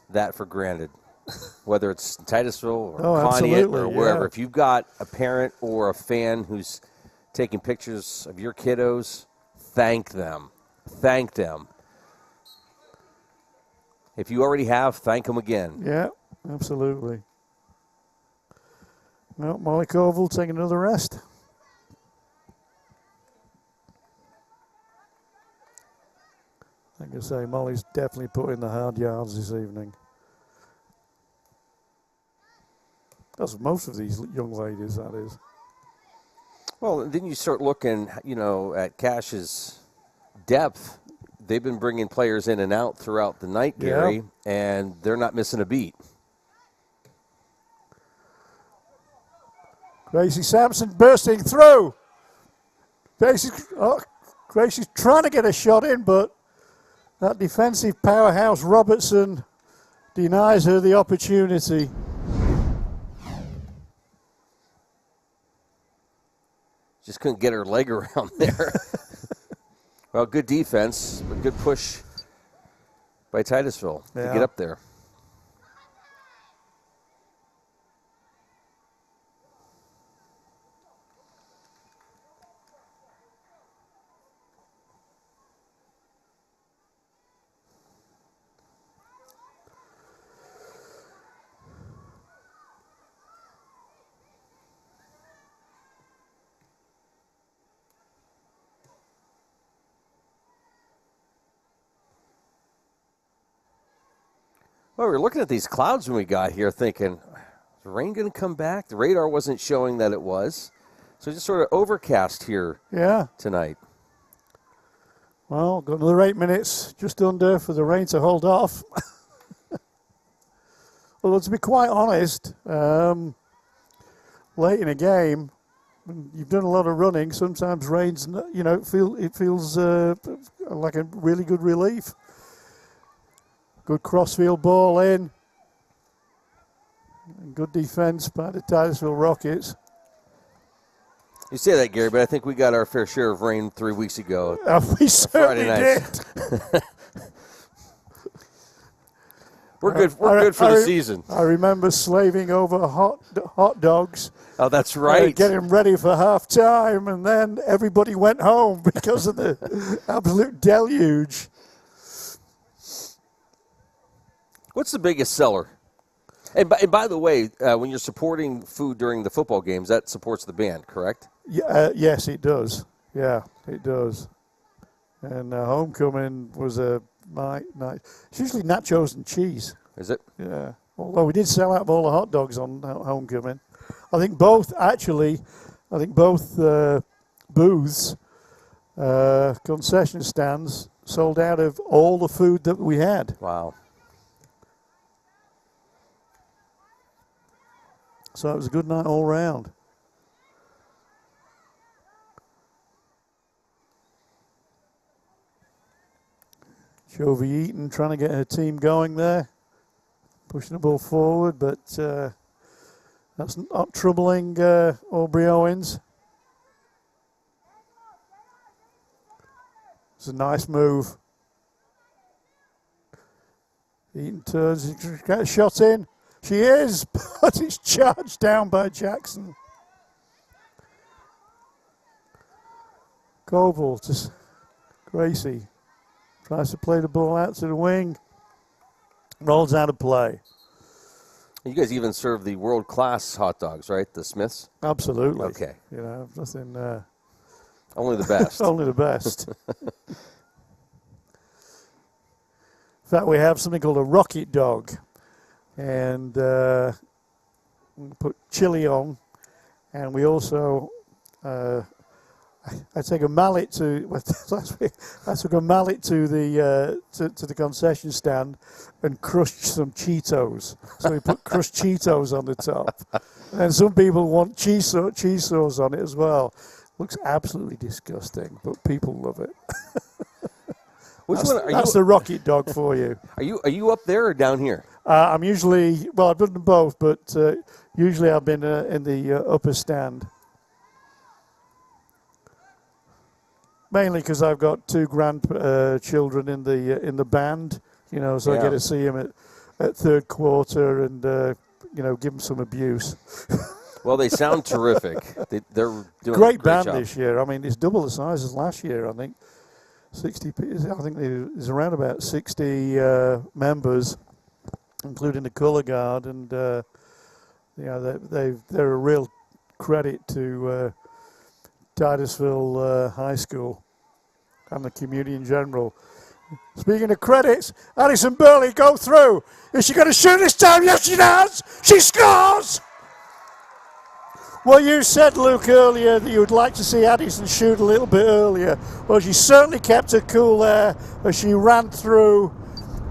that for granted, whether it's Titusville or Conneaut or wherever. Yeah. If you've got a parent or a fan who's taking pictures of your kiddos, thank them. Thank them. If you already have, thank them again. Yeah, absolutely. Well, Molly Colville taking another rest. Like I say, Molly's definitely put in the hard yards this evening. That's most of these young ladies, that is. Well, then you start looking, at Cash's depth. They've been bringing players in and out throughout the night, Gary, and they're not missing a beat. Gracie Sampson bursting through. Gracie's trying to get a shot in, but that defensive powerhouse Robertson denies her the opportunity. Just couldn't get her leg around there. Well, good defense, but good push by Titusville to get up there. Well, we were looking at these clouds when we got here thinking, is the rain going to come back? The radar wasn't showing that it was. So just sort of overcast here tonight. Well, got another 8 minutes just under for the rain to hold off. Well, to be quite honest, late in a game, when you've done a lot of running, sometimes rain's, it feels like a really good relief. Good crossfield ball in. And good defense by the Titusville Rockets. You say that, Gary, but I think we got our fair share of rain 3 weeks ago. We certainly did. We're good for the season. I remember slaving over hot dogs. Oh, that's right. Getting ready for half time, and then everybody went home because of the absolute deluge. What's the biggest seller? And by the way, when you're supporting food during the football games, that supports the band, correct? Yes, it does. Yeah, it does. And homecoming was a night. It's usually nachos and cheese. Is it? Yeah. Although we did sell out all the hot dogs on homecoming. I think both booths, concession stands, sold out of all the food that we had. Wow. So it was a good night all round. Jovi Eaton trying to get her team going there. Pushing the ball forward, but that's not troubling Aubrey Owens. It's a nice move. Eaton turns, got a shot in. She is, but it's charged down by Jackson. Koval to Gracie. Tries to play the ball out to the wing. Rolls out of play. You guys even serve the world-class hot dogs, right? The Smiths? Absolutely. Okay. Nothing. Only the best. Only the best. In fact, we have something called a rocket dog. And put chili on. And we also... I take a mallet to the concession stand and crushed some Cheetos. So we put crushed Cheetos on the top, and some people want cheese sauce on it as well. Looks absolutely disgusting, but people love it. That's the rocket dog for you. Are you up there or down here? I'm usually I've done them both, but usually I've been in the upper stand. Mainly because I've got two grandchildren in the band, so I get to see them at third quarter and give them some abuse. Well, they sound terrific. They're doing great a great band job this year. I mean, it's double the size as last year. I think 60. I think there's around about 60 members, including the color guard, and they're a real credit to Titusville High School and the community in general. Speaking of credits, Addison Burley go through. Is she going to shoot this time? Yes, she does. She scores. Well, you said, Luke, earlier that you would like to see Addison shoot a little bit earlier. Well, she certainly kept her cool there as she ran through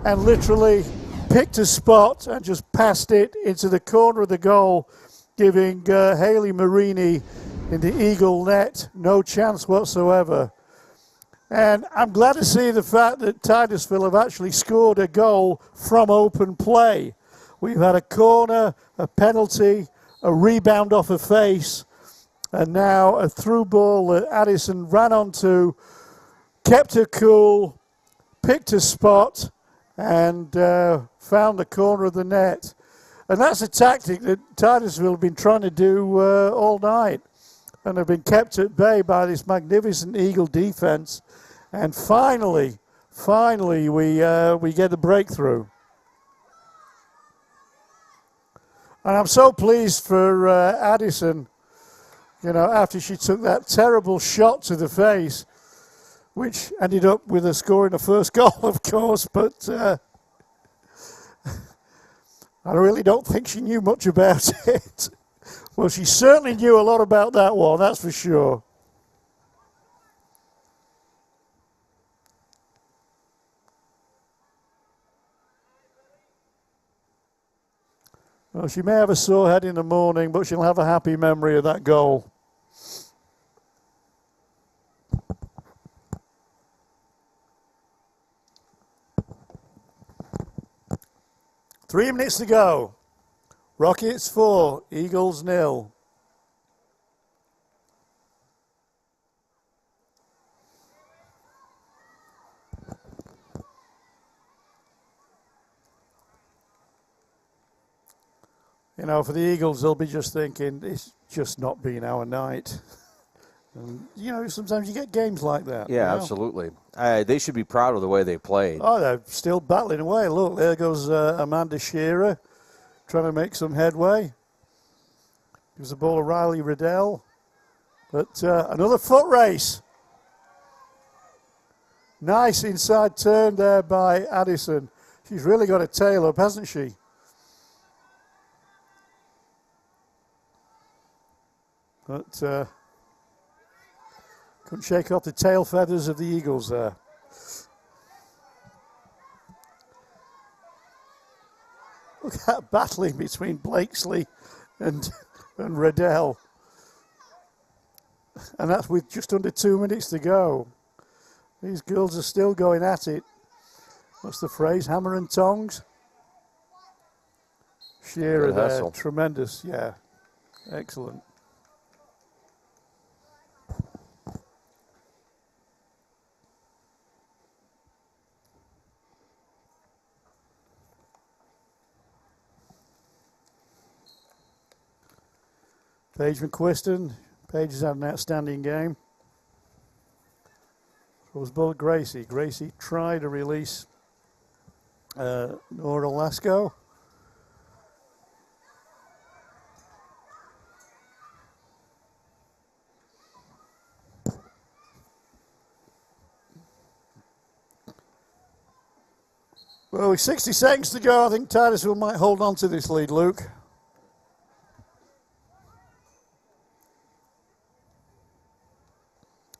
and literally picked a spot and just passed it into the corner of the goal, giving Haley Marini in the Eagle net no chance whatsoever. And I'm glad to see the fact that Titusville have actually scored a goal from open play. We've had a corner, a penalty, a rebound off a face, and now a through ball that Addison ran onto, kept her cool, picked a spot, and found the corner of the net. And that's a tactic that Titusville have been trying to do all night, and have been kept at bay by this magnificent Eagle defense. And finally, we get the breakthrough. And I'm so pleased for Addison, after she took that terrible shot to the face, which ended up with her scoring the first goal, of course, but I really don't think she knew much about it. Well, she certainly knew a lot about that one, that's for sure. Well, she may have a sore head in the morning, but she'll have a happy memory of that goal. Three minutes to go. Rockets 4, Eagles 0. You know, for the Eagles, they'll be just thinking, it's just not been our night. And, you know, sometimes you get games like that. Yeah, you know? absolutely. They should be proud of the way they played. Oh, they're still battling away. Look, there goes Amanda Shearer trying to make some headway. Gives the ball to Riley Riddell. But another foot race. Nice inside turn there by Addison. She's really got a tail up, hasn't she? But couldn't shake off the tail feathers of the Eagles there. Look at that battling between Blakesley and Riddell. And that's with just under 2 minutes to go. These girls are still going at it. What's the phrase? Hammer and tongs? Shearer Good there. hustle. Tremendous, yeah. Excellent. Paige McQuiston. Paige has had an outstanding game. So was both Gracie. Gracie tried to release Nora Lasco. Well, with 60 seconds to go, I think Titusville might hold on to this lead, Luke.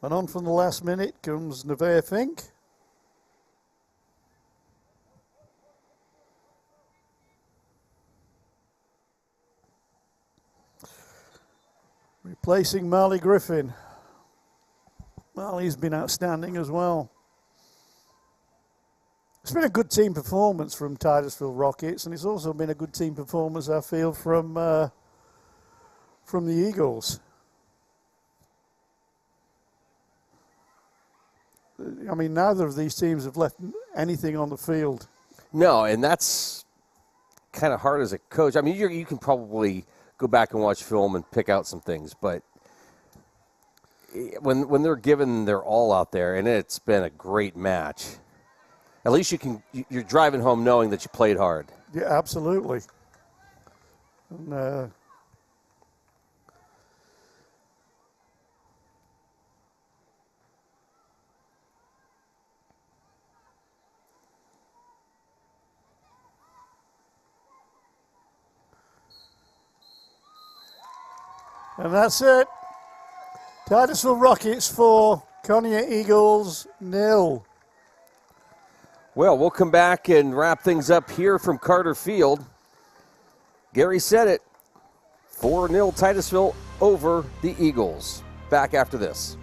And on from the last minute comes Nevaeh Fink. Replacing Marley Griffin. Marley's been outstanding as well. It's been a good team performance from Titusville Rockets, and it's also been a good team performance, I feel, from the Eagles. I mean, neither of these teams have left anything on the field. No, and that's kind of hard as a coach. I mean, you can probably go back and watch film and pick out some things, but when they're given their all out there, and it's been a great match, at least you're driving home knowing that you played hard. Yeah, absolutely. And, and that's it. Titusville Rockets 4, Conneaut Eagles 0. Well, we'll come back and wrap things up here from Carter Field. Gary said it, 4-0 Titusville over the Eagles. Back after this.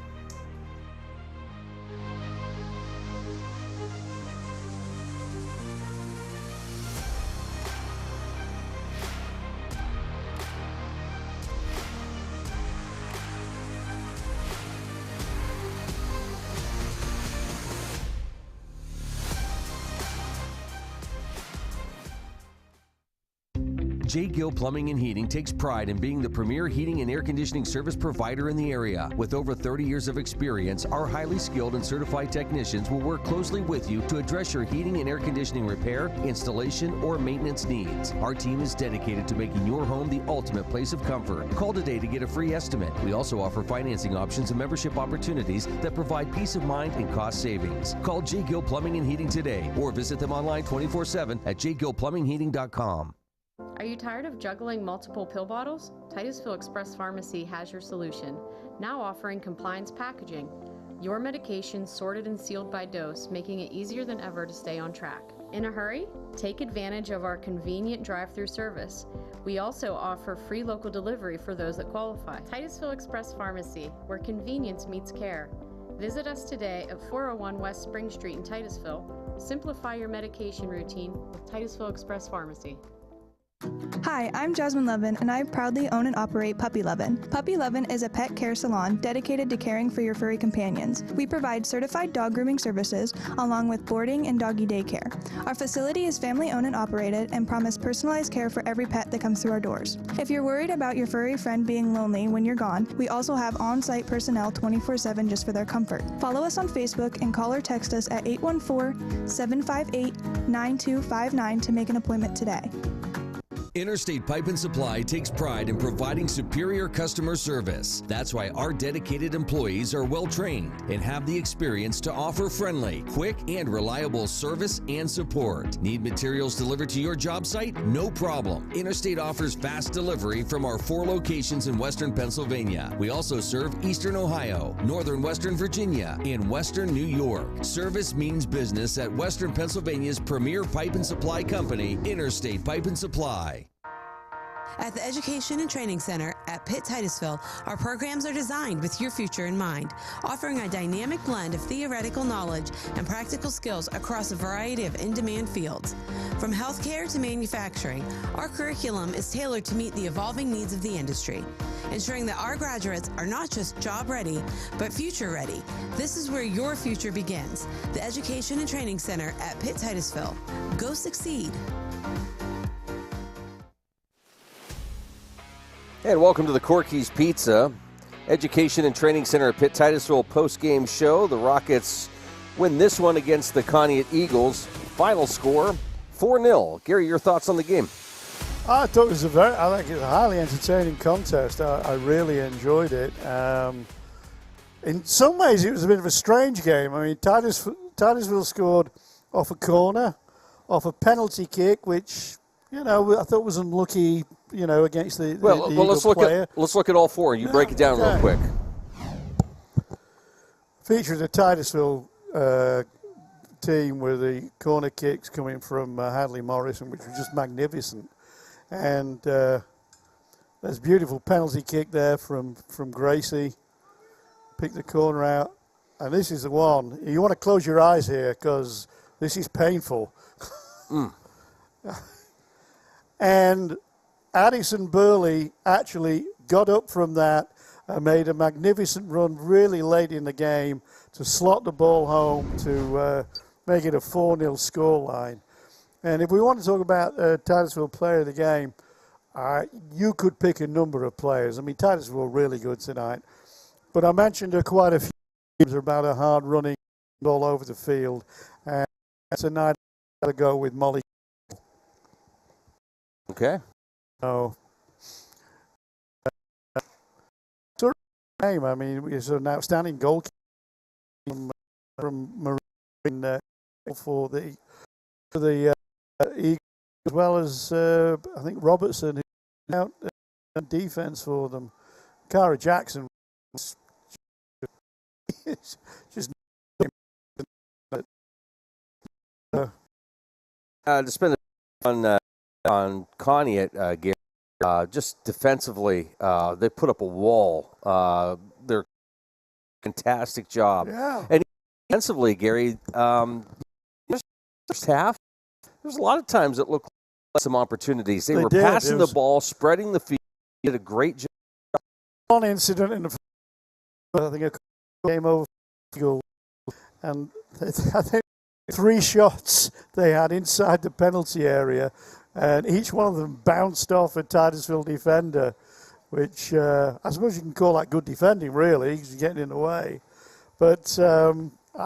J. Gill Plumbing and Heating takes pride in being the premier heating and air conditioning service provider in the area. With over 30 years of experience, our highly skilled and certified technicians will work closely with you to address your heating and air conditioning repair, installation, or maintenance needs. Our team is dedicated to making your home the ultimate place of comfort. Call today to get a free estimate. We also offer financing options and membership opportunities that provide peace of mind and cost savings. Call J. Gill Plumbing and Heating today or visit them online 24/7 at jgillplumbingheating.com. Are you tired of juggling multiple pill bottles? Titusville Express Pharmacy has your solution, now offering compliance packaging. Your medication sorted and sealed by dose, making it easier than ever to stay on track. In a hurry? Take advantage of our convenient drive-through service. We also offer free local delivery for those that qualify. Titusville Express Pharmacy, where convenience meets care. Visit us today at 401 West Spring Street in Titusville. Simplify your medication routine with Titusville Express Pharmacy. Hi, I'm Jasmine Levin, and I proudly own and operate Puppy Levin. Puppy Levin is a pet care salon dedicated to caring for your furry companions. We provide certified dog grooming services along with boarding and doggy daycare. Our facility is family-owned and operated and promise personalized care for every pet that comes through our doors. If you're worried about your furry friend being lonely when you're gone, we also have on-site personnel 24/7 just for their comfort. Follow us on Facebook and call or text us at 814-758-9259 to make an appointment today. Interstate Pipe and Supply takes pride in providing superior customer service. That's why our dedicated employees are well trained and have the experience to offer friendly, quick, and reliable service and support. Need materials delivered to your job site? No problem. Interstate offers fast delivery from our 4 locations in Western Pennsylvania. We also serve Eastern Ohio, Northern Western Virginia, and Western New York. Service means business at Western Pennsylvania's premier pipe and supply company, Interstate Pipe and Supply. At the Education and Training Center at Pitt Titusville, our programs are designed with your future in mind, offering a dynamic blend of theoretical knowledge and practical skills across a variety of in-demand fields. From healthcare to manufacturing, our curriculum is tailored to meet the evolving needs of the industry, ensuring that our graduates are not just job ready, but future ready. This is where your future begins. The Education and Training Center at Pitt Titusville. Go succeed. And welcome to the Corky's Pizza Education and Training Center at Pitt Titusville post-game show. The Rockets win this one against the Conneaut Eagles. Final score, 4-0. Gary, your thoughts on the game? I thought it was I think it was a highly entertaining contest. I really enjoyed it. In some ways, it was a bit of a strange game. I mean, Titusville scored off a corner, off a penalty kick, which, I thought was unlucky, against the let's look player. Let's look at all 4. You break it down real quick. Featured the Titusville team with the corner kicks coming from Hadley Morrison, which was just magnificent. And there's a beautiful penalty kick there from Gracie. Pick the corner out. And this is the one. You want to close your eyes here because this is painful. And Addison Burley actually got up from that and made a magnificent run really late in the game to slot the ball home to make it a 4-0 scoreline. And if we want to talk about Titusville player of the game, you could pick a number of players. I mean, Titusville were really good tonight. But I mentioned quite a few games about a hard running all over the field. And tonight I've got to go with Molly. Okay. So, sort of name. I mean, he's an outstanding goalkeeper from Marine for the Eagles, as well as I think Robertson, who's out defense for them. Cara Jackson, just to spend on Conneaut, Gary, just defensively, they put up a wall. They're fantastic job. Yeah. And defensively, Gary, first half, there's a lot of times it looked like some opportunities. They were passing the ball, spreading the field. Did a great job. One incident in the I think a game over goal, and I think 3 shots they had inside the penalty area, and each one of them bounced off a Titusville defender, which I suppose you can call that good defending, really, because you're getting in the way. But I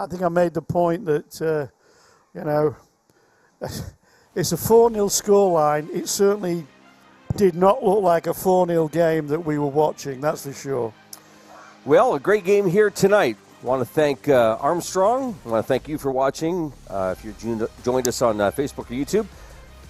think I made the point that, it's a 4-0 scoreline. It certainly did not look like a 4-0 game that we were watching, that's for sure. Well, a great game here tonight. I want to thank Armstrong. I want to thank you for watching. If you joined us on Facebook or YouTube,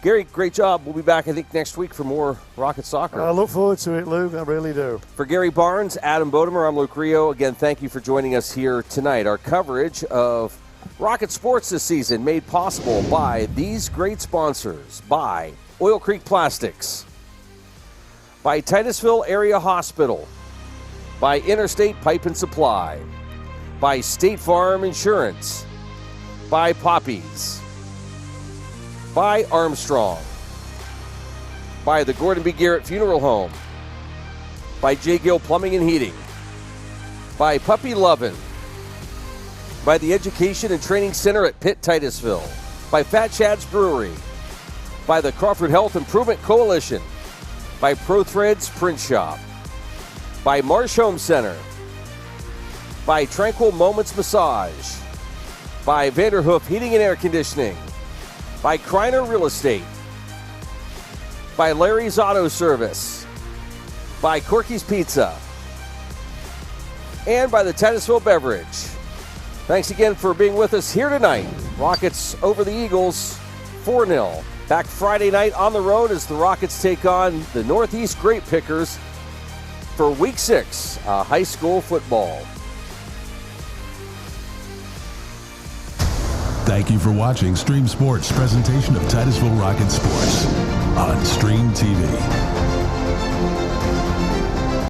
Gary, great job. We'll be back, I think, next week for more Rocket Soccer. I look forward to it, Luke. I really do. For Gary Barnes, Adam Bodemer, I'm Luke Rio. Again, thank you for joining us here tonight. Our coverage of Rocket Sports this season made possible by these great sponsors. By Oil Creek Plastics. By Titusville Area Hospital. By Interstate Pipe and Supply. By State Farm Insurance. By Poppies. By Armstrong. By the Gordon B. Garrett Funeral Home. By J. Gill Plumbing and Heating. By Puppy Lovin'. By the Education and Training Center at Pitt Titusville. By Fat Chad's Brewery. By the Crawford Health Improvement Coalition. By ProThreads Print Shop. By Marsh Home Center. By Tranquil Moments Massage. By Vanderhoof Heating and Air Conditioning. By Kreiner Real Estate. By Larry's Auto Service. By Corky's Pizza. And by the Titusville Beverage. Thanks again for being with us here tonight. Rockets over the Eagles, 4-0. Back Friday night on the road as the Rockets take on the Northeast Grape Pickers for Week 6 high school football. Thank you for watching Stream Sports' presentation of Titusville Rocket Sports on Stream TV.